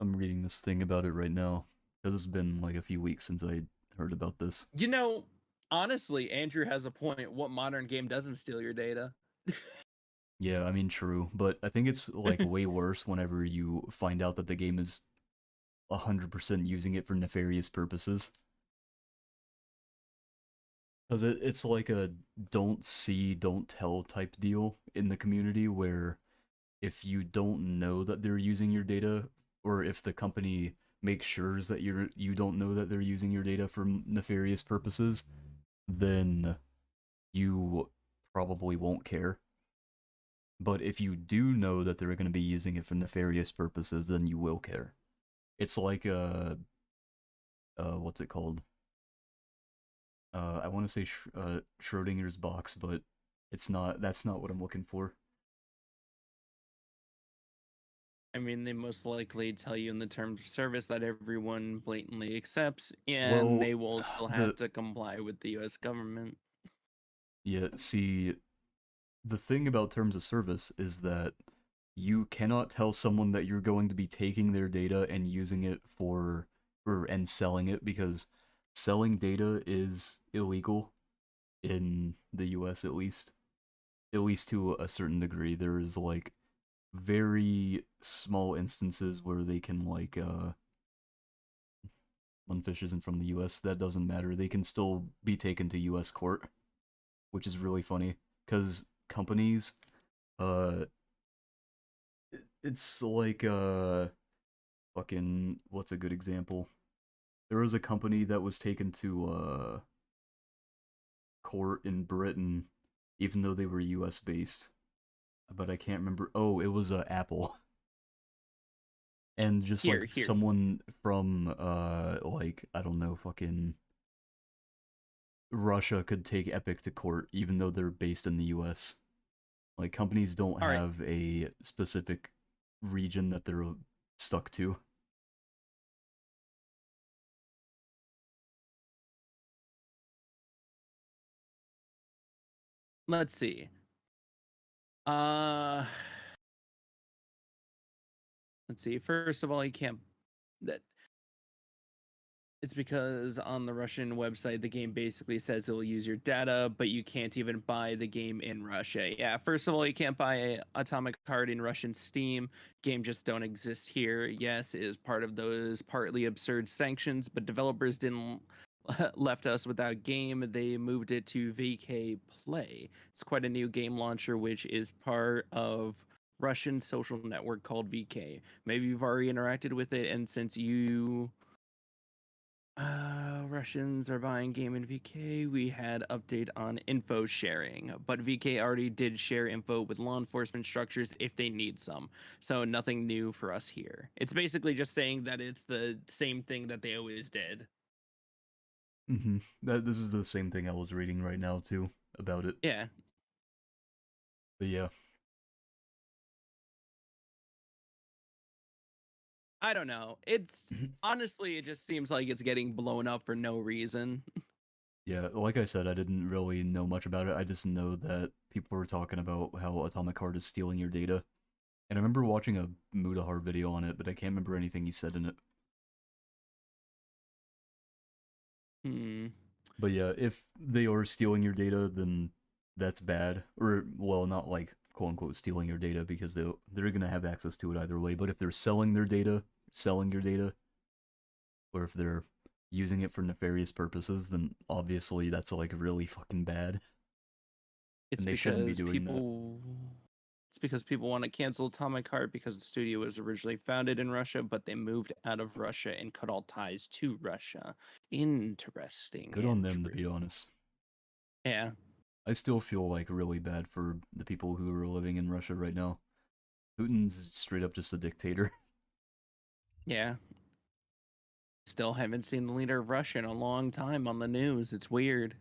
I'm reading this thing about it right now because it's been like a few weeks since I heard about this. You know, honestly, Andrew has a point. What modern game doesn't steal your data? Yeah, I mean true, but I think it's like way worse whenever you find out that the game is 100% using it for nefarious purposes. Because it's like a don't see, don't tell type deal in the community where if you don't know that they're using your data, or if the company makes sure that you don't know that they're using your data for nefarious purposes, then you probably won't care. But if you do know that they're going to be using it for nefarious purposes, then you will care. It's like what's it called? I want to say Schrodinger's box, but it's not. That's not what I'm looking for. I mean, they most likely tell you in the terms of service that everyone blatantly accepts, and Well, they will still have the to comply with the U.S. government. yeah. See, the thing about terms of service is that you cannot tell someone that you're going to be taking their data and using it for or and selling it, because selling data is illegal in the US, at least to a certain degree. There's like very small instances where they can like Funfish isn't from the US, that doesn't matter. They can still be taken to US court, which is really funny cuz companies uh it's like fucking what's a good example? There was a company that was taken to court in Britain even though they were US based, but I can't remember. Oh, it was Apple. And just Here, like here. someone from like I don't know, fucking Russia could take Epic to court even though they're based in the US. Like companies don't All right, have a specific region that they're stuck to. let's see. Uh, let's see. First of all, you can't. That It's because on the Russian website, the game basically says it will use your data, but you can't even buy the game in Russia. Yeah, first of all, you can't buy a Atomic Heart in Russian Steam. Game just don't exist here. Yes, it is part of those partly absurd sanctions, but developers didn't left us without game. They moved it to VK Play. It's quite a new game launcher, which is part of Russian social network called VK. Maybe you've already interacted with it, and since you Russians are buying game in VK. We had update on info sharing, but VK already did share info with law enforcement structures if they need some. So nothing new for us here. It's basically just saying that it's the same thing that they always did. This is the same thing I was reading right now too about it. Yeah. But yeah. I don't know. It's honestly, it just seems like it's getting blown up for no reason. Yeah, like I said, I didn't really know much about it. I just know that people were talking about how Atomic Heart is stealing your data. And I remember watching a Mudahar video on it, but I can't remember anything he said in it. But yeah, if they are stealing your data, then that's bad. Or, well, not like quote-unquote stealing your data, because they're gonna have access to it either way. But if they're selling their data, selling your data, or if they're using it for nefarious purposes, then obviously that's like really fucking bad. It's and they shouldn't be doing that. It's because people want to cancel Atomic Heart because the studio was originally founded in Russia, but they moved out of Russia and cut all ties to Russia. Interesting. Good on them, to be honest. Yeah. I still feel like really bad for the people who are living in Russia right now. Putin's straight up just a dictator. Yeah. Still haven't seen the leader of Russia in a long time on the news. It's weird.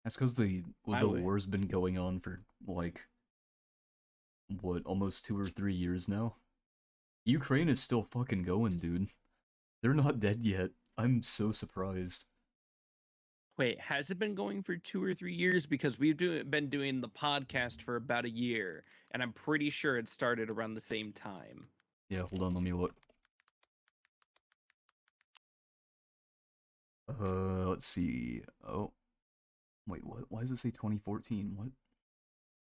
That's because the war's been going on for like what, almost 2 or 3 years now. Ukraine is still fucking going, dude. They're not dead yet. I'm so surprised. Wait, has it been going for 2 or 3 years? Because we've been doing the podcast for about a year, and I'm pretty sure it started around the same time. Yeah, hold on, let me look. Let's see. Oh, wait, what? Why does it say 2014? What?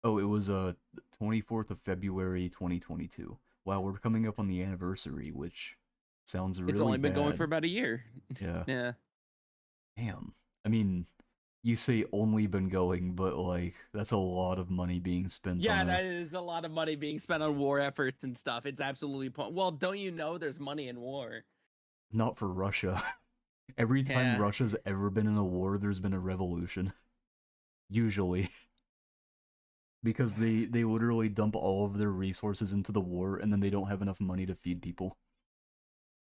Oh, it was 24th of February 2022. Wow, we're coming up on the anniversary, which sounds really bad. It's only been going for about a year. Yeah. Yeah. Damn. I mean, you say only been going, but like that's a lot of money being spent. Yeah, that is a lot of money being spent on war efforts and stuff. It's absolutely well. Don't you know there's money in war? Not for Russia. Every time Russia's ever been in a war, there's been a revolution. Usually. Because they literally dump all of their resources into the war, and then they don't have enough money to feed people.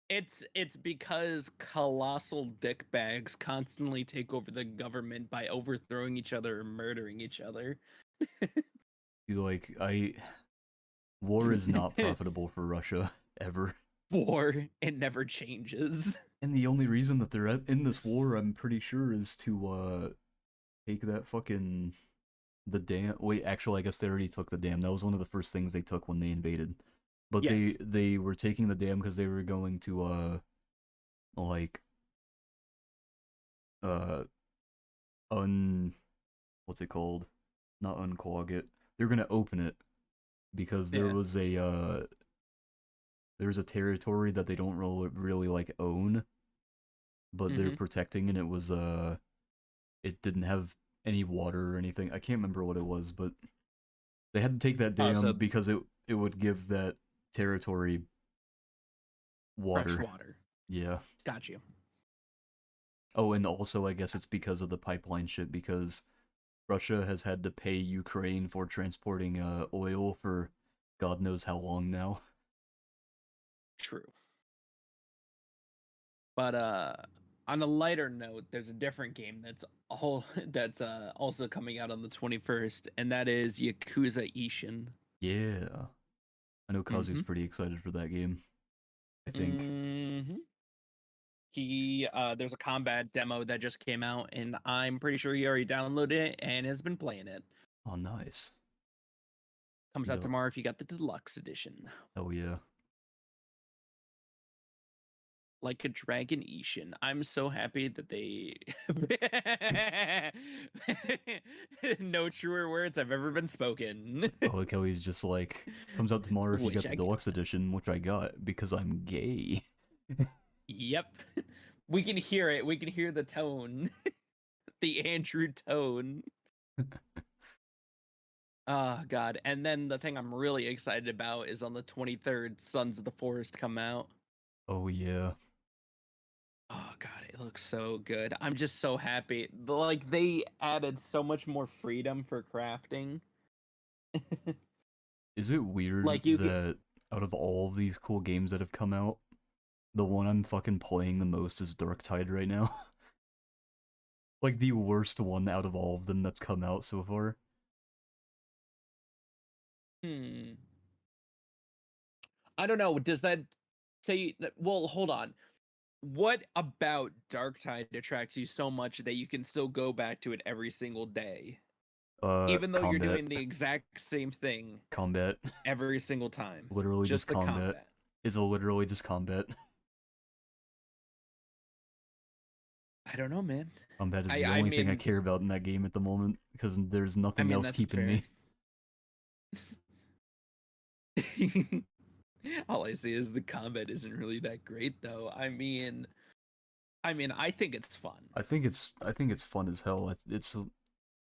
It's because colossal dickbags constantly take over the government by overthrowing each other or murdering each other. War is not profitable for Russia, ever. War, it never changes. And the only reason that they're in this war, I'm pretty sure, is to take that fucking the dam. Wait, actually, I guess they already took the dam. That was one of the first things they took when they invaded. But yes, they were taking the dam because they were going to what's it called? Not unclog it. They're gonna open it because there was a there's a territory that they don't really like own, but they're protecting, and it was it didn't have any water or anything. I can't remember what it was, but they had to take that dam because it would give that territory water. Fresh water. Yeah. Got you. Oh, and also I guess it's because of the pipeline shit, because Russia has had to pay Ukraine for transporting oil for God knows how long now. True. But on a lighter note, there's a different game that's also coming out on the 21st, and that is Yakuza Ishin. Yeah. I know Kazu's pretty excited for that game, I think. There's a combat demo that just came out, and I'm pretty sure he already downloaded it and has been playing it. Oh, nice. Comes out Yep. tomorrow if you got the deluxe edition. Oh yeah. Like a dragon Ishin. I'm so happy that they no truer words have ever been spoken. I like how he's just like, comes out tomorrow if you Which got the I deluxe edition, which I got because I'm gay. Yep. We can hear it. We can hear the tone. The Andrew tone. Oh god. And then the thing I'm really excited about is on the 23rd, Sons of the Forest come out. Oh yeah. Oh god, it looks so good. I'm just so happy. Like they added so much more freedom for crafting. Is it weird Like you could that out of all of these cool games that have come out, the one I'm fucking playing the most is Darktide right now? Like the worst one out of all of them that's come out so far. I don't know. Does that say well, hold on. What about Darktide attracts you so much that you can still go back to it every single day? Even though you're Combat. doing the exact same thing Combat. every single time. Literally just the combat. It's literally just combat. I don't know, man. Combat is the only thing I care about in that game at the moment, because there's nothing else keeping me. All I see is the combat isn't really that great, though. I mean, I think it's fun. I think it's fun as hell. It's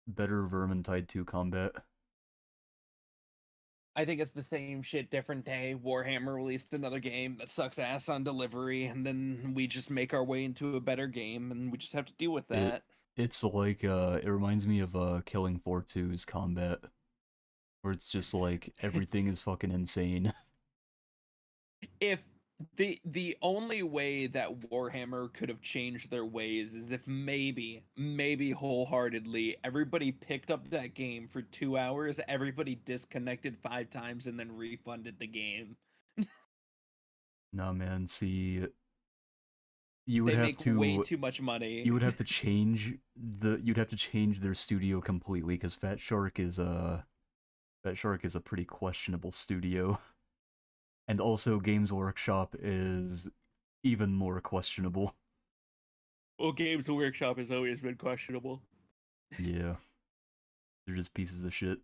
better Vermintide 2 combat. I think it's the same shit, different day. Warhammer released another game that sucks ass on delivery, and then we just make our way into a better game, and we just have to deal with that. It's like it reminds me of Killing Floor 2's combat, where it's just like everything is fucking insane. If the only way that Warhammer could have changed their ways is if maybe wholeheartedly everybody picked up that game for 2 hours, everybody disconnected 5 times, and then refunded the game. Nah, man. See, you would they have make to way too much money. You would have to change their studio completely, because Fat Shark is a pretty questionable studio. And also Games Workshop is even more questionable. Well, Games Workshop has always been questionable. Yeah. They're just pieces of shit.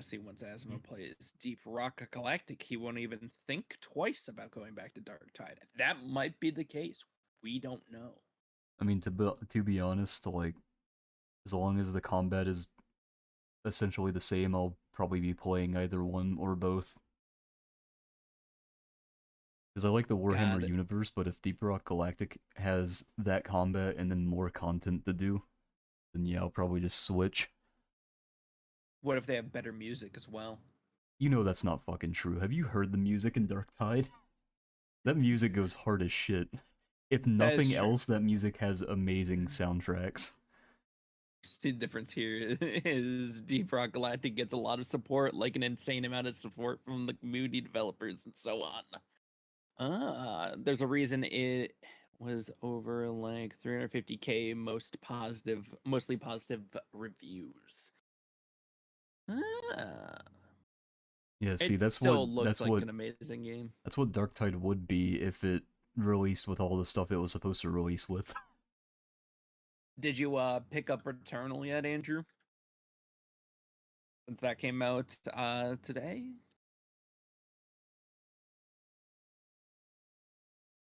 See, once Asimo plays Deep Rock Galactic, he won't even think twice about going back to Darktide. That might be the case. We don't know. I mean, to be honest, like, as long as the combat is essentially the same, I'll probably be playing either one or both. Because I like the Warhammer universe, but if Deep Rock Galactic has that combat and then more content to do, then yeah, I'll probably just switch. What if they have better music as well? You know that's not fucking true. Have you heard the music in Darktide? That music goes hard as shit. If nothing else, that music has amazing soundtracks. The difference here is Deep Rock Galactic gets a lot of support, like an insane amount of support from the community developers and so on. There's a reason it was over like 350k mostly positive reviews. Yeah, see, that's like an amazing game. That's what Darktide would be if it released with all the stuff it was supposed to release with. Did you pick up Returnal yet, Andrew? Since that came out today?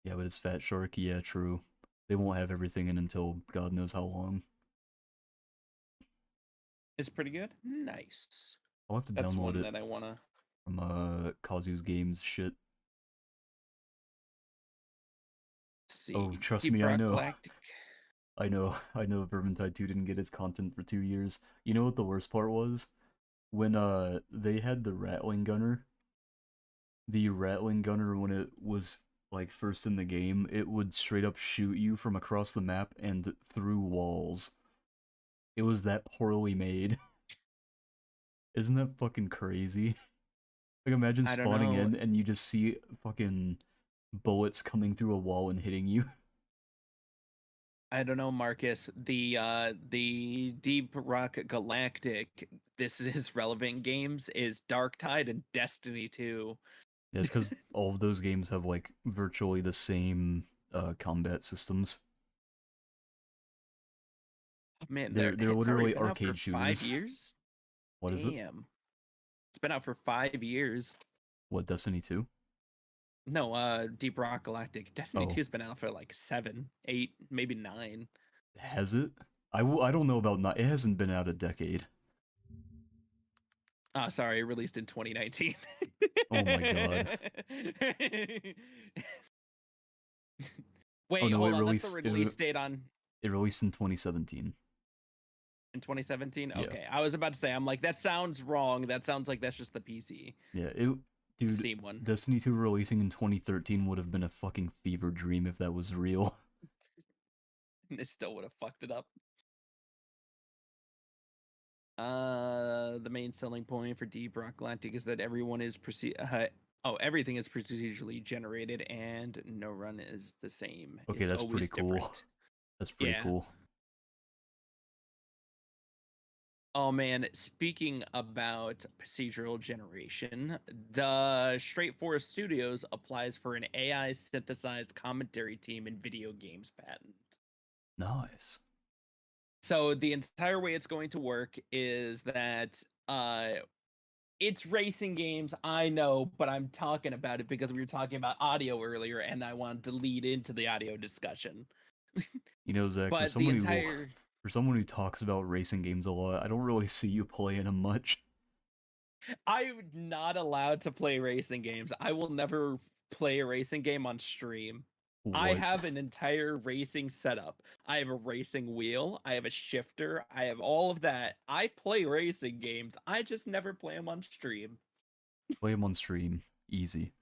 Yeah, but it's Fat Shark. Yeah, true. They won't have everything in until God knows how long. It's pretty good. Nice. I'll have to download it. That I wanna from Kazu's Games shit. See, oh, trust me, I know. Galactic. I know Vermintide 2 didn't get its content for 2 years. You know what the worst part was? When they had the Rattling Gunner. The Rattling Gunner, when it was like first in the game, it would straight up shoot you from across the map and through walls. It was that poorly made. Isn't that fucking crazy? Like, imagine spawning in and you just see fucking bullets coming through a wall and hitting you. I don't know, Marcus. The Deep Rock Galactic, this is relevant games, is Dark Tide and Destiny 2. Yeah, it's because all of those games have like virtually the same combat systems. Man, They're it's already literally been out for arcade 5 shooters. years? What is it? Damn. It's been out for 5 yees. What, Destiny 2? No, Deep Rock Galactic. Destiny Oh, 2's been out for like 7, 8, maybe 9. has it? I don't know about not. It hasn't been out a decade. Oh, sorry, released in 2019. Oh my god. Oh Wait, no, hold on. That's the release date it released in 2017. in 2017. Yeah. Okay, I was about to say, I'm like, that sounds wrong. That sounds like that's just the PC Yeah, dude, Steam one. Destiny 2 releasing in 2013 would have been a fucking fever dream if that was real. And it still would have fucked it up. The main selling point for Deep Rock Galactic is that everyone is everything is procedurally generated and no run is the same. Okay, It's that's always pretty cool. different. That's pretty Yeah. cool. Oh man, speaking about procedural generation, the Straightforward Studios applies for an AI synthesized commentary team in video games patent. Nice. So the entire way it's going to work is that it's racing games, I know, but I'm talking about it because we were talking about audio earlier and I wanted to lead into the audio discussion. You know, Zach, But the entire for someone who talks about racing games a lot, I don't really see you playing them much. I'm not allowed to play racing games. I will never play a racing game on stream. I What? have an entire racing setup. I have a racing wheel. I have a shifter. I have all of that. I play racing games. I just never play them on stream. Play them on stream. Easy.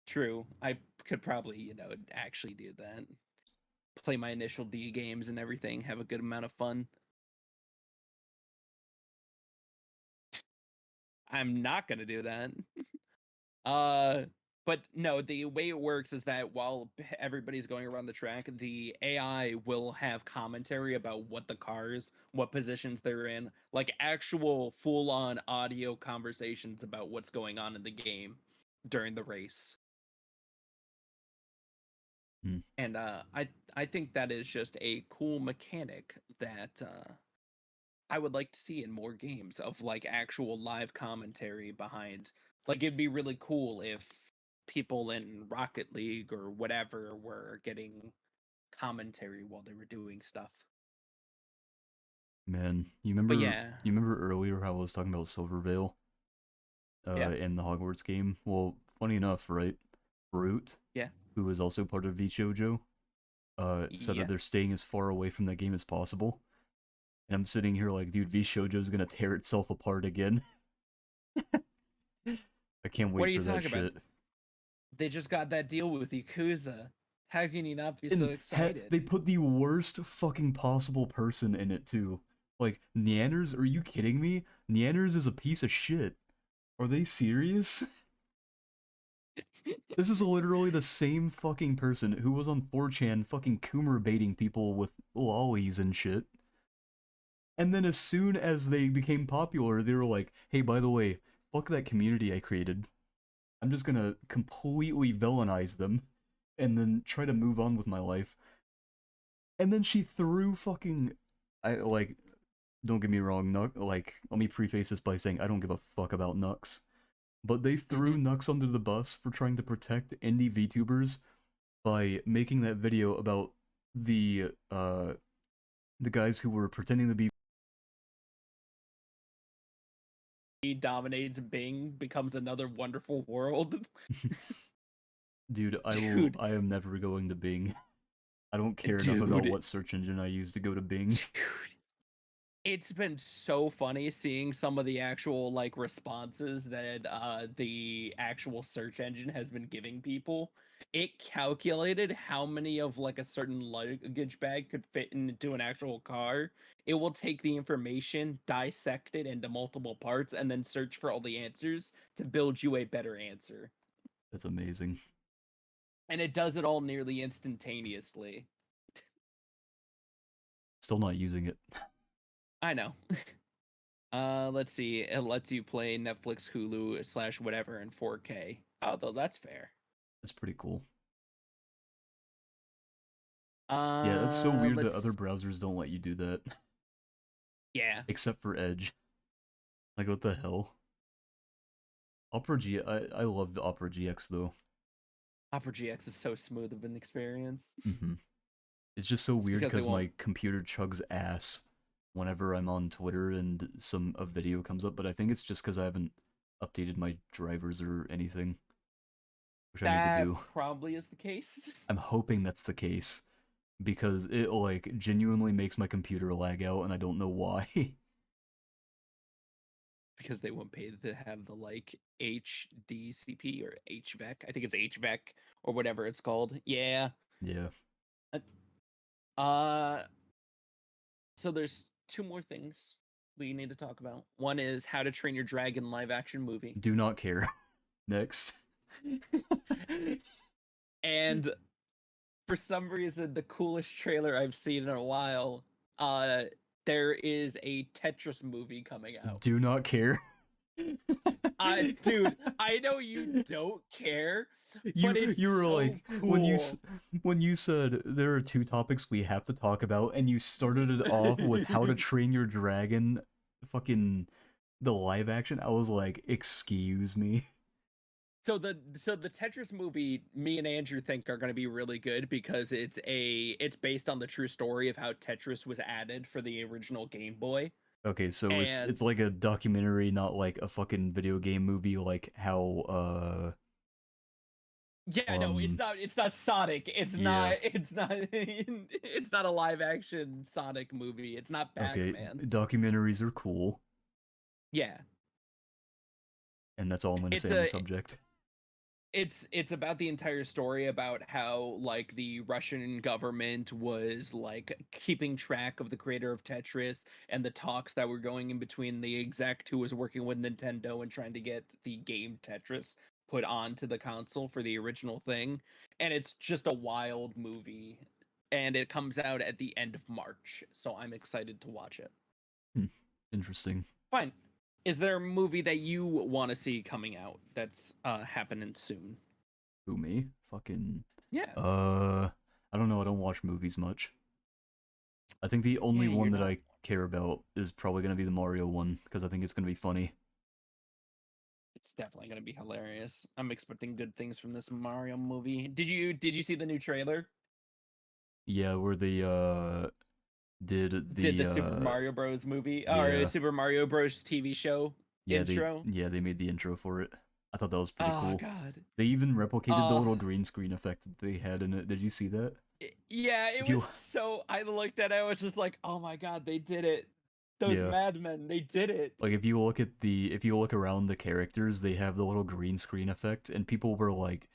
True. I could probably, actually do that. Play my initial D games and everything. Have a good amount of fun. I'm not going to do that. But no, the way it works is that while everybody's going around the track, the AI will have commentary about what the cars, what positions they're in, like actual full-on audio conversations about what's going on in the game during the race. Hmm. And I think that is just a cool mechanic that I would like to see in more games of like actual live commentary behind. Like it'd be really cool if people in Rocket League or whatever were getting commentary while they were doing stuff. Man, But yeah, you remember earlier how I was talking about Silvervale yeah, in the Hogwarts game? Well, funny enough, right? Brute, yeah, who was also part of VShojo, said that yeah. they're staying as far away from that game as possible. And I'm sitting here like, dude, VShojo's gonna tear itself apart again. I can't What are wait you for that talking about? shit. They just got that deal with Yakuza. How can you not be so And excited? they put the worst fucking possible person in it too. Like, Neanders? Are you kidding me? Neanders is a piece of shit. Are they serious? This is literally the same fucking person who was on 4chan fucking Coomer baiting people with lollies and shit. And then as soon as they became popular, they were like, hey, by the way, fuck that community I created. I'm just gonna completely villainize them and then try to move on with my life. And then she threw fucking don't get me wrong, let me preface this by saying I don't give a fuck about Nux. But they threw Nux under the bus for trying to protect indie VTubers by making that video about the guys who were pretending to be He dominates Bing, becomes another wonderful world. Dude, Dude, I am never going to Bing. I don't care enough about dude, what search engine I use to go to Bing. dude. It's been so funny seeing some of the actual like responses that the actual search engine has been giving people. It calculated how many of like a certain luggage bag could fit into an actual car. It will take the information, dissect it into multiple parts, and then search for all the answers to build you a better answer. That's amazing. And it does it all nearly instantaneously. Still not using it. I know. Let's see. It lets you play Netflix, Hulu / whatever in 4K. Oh, though that's fair. That's pretty cool. Yeah, that's so weird that other browsers don't let you do that. Yeah. Except for Edge. Like, what the hell? I love the Opera GX though. Opera GX is so smooth of an experience. It's just so weird because my computer chugs ass whenever I'm on Twitter and a video comes up, but I think it's just because I haven't updated my drivers or anything, which I need to do. That probably is the case. I'm hoping that's the case because it like genuinely makes my computer lag out, and I don't know why. Because they won't pay to have the like HDCP or HVAC. I think it's HVAC or whatever it's called. Yeah. Yeah. So there's two more things we need to talk about. One is How to Train Your Dragon live action movie. Do not care. Next. And for some reason, the coolest trailer I've seen in a while, there is a Tetris movie coming out. Do not care. Dude, I know you don't care, but it's you were so like cool. when you said there are two topics we have to talk about, and you started it off with How to Train Your Dragon, fucking the live action. I was like, excuse me. So the Tetris movie, me and Andrew think are going to be really good because it's based on the true story of how Tetris was added for the original Game Boy. Okay, so it's like a documentary, not like a fucking video game movie, like how Yeah, no, it's not Sonic. It's not it's not a live action Sonic movie. It's not Pac-Man. Okay, documentaries are cool. Yeah. And that's all I'm going to say on the subject. It's about the entire story about how like the Russian government was like keeping track of the creator of Tetris and the talks that were going in between the exec who was working with Nintendo and trying to get the game Tetris put onto the console for the original thing. And it's just a wild movie. And it comes out at the end of March. So I'm excited to watch it. Interesting. Fine. Is there a movie that you want to see coming out that's happening soon? Who, me? Fucking... Yeah. I don't know, I don't watch movies much. I think the only one that I care about is probably going to be the Mario one, because I think it's going to be funny. It's definitely going to be hilarious. I'm expecting good things from this Mario movie. Did you see the new trailer? Yeah, where they did the Super Mario Bros movie or Super Mario Bros TV show intro. They made the intro for it. I thought that was pretty cool. Oh god. They even replicated the little green screen effect that they had in it. Did you see that? Yeah, it was so I looked at it, I was just like, "Oh my god, they did it. Those madmen, they did it." Like if you look around the characters, they have the little green screen effect, and people were like,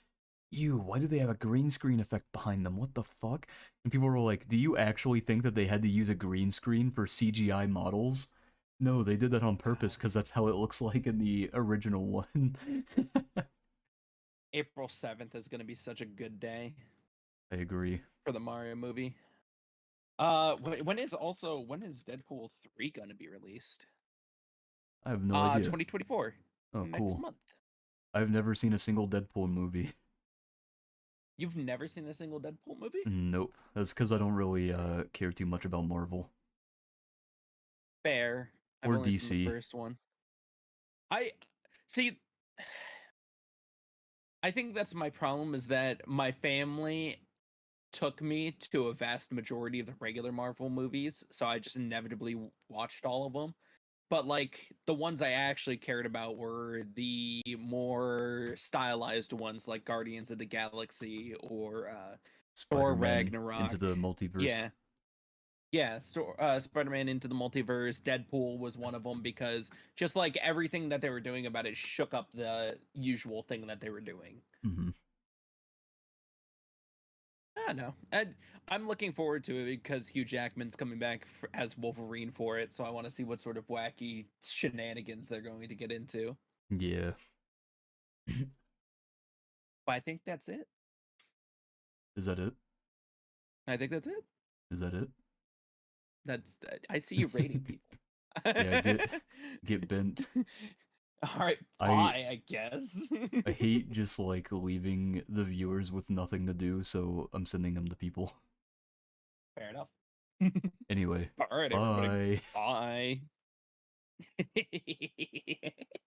"Ew, why do they have a green screen effect behind them? What the fuck?" And people were like, "Do you actually think that they had to use a green screen for CGI models?" No, they did that on purpose because that's how it looks like in the original one. April 7th is going to be such a good day. I agree. For the Mario movie. When is Deadpool 3 going to be released? I have no idea. 2024. Oh, next cool. month. I've never seen a single Deadpool movie. You've never seen a single Deadpool movie? Nope. That's because I don't really care too much about Marvel. Fair. Or DC. Seen the first one. I think that's my problem, is that my family took me to a vast majority of the regular Marvel movies, so I just inevitably watched all of them. But like the ones I actually cared about were the more stylized ones, like Guardians of the Galaxy or Ragnarok. Into the Multiverse. Yeah, Spider-Man Into the Multiverse. Deadpool was one of them because just like everything that they were doing about it shook up the usual thing that they were doing. Mm-hmm. I don't know. I'm looking forward to it because Hugh Jackman's coming back as Wolverine for it, so I want to see what sort of wacky shenanigans they're going to get into. Yeah. But I think that's it. Is that it? I think that's it. Is that it? That's I see you rating people. Yeah, get bent. All right, I bye, I guess. I hate just like leaving the viewers with nothing to do, so I'm sending them to people. Fair enough. Anyway, All right, everybody. bye. Bye.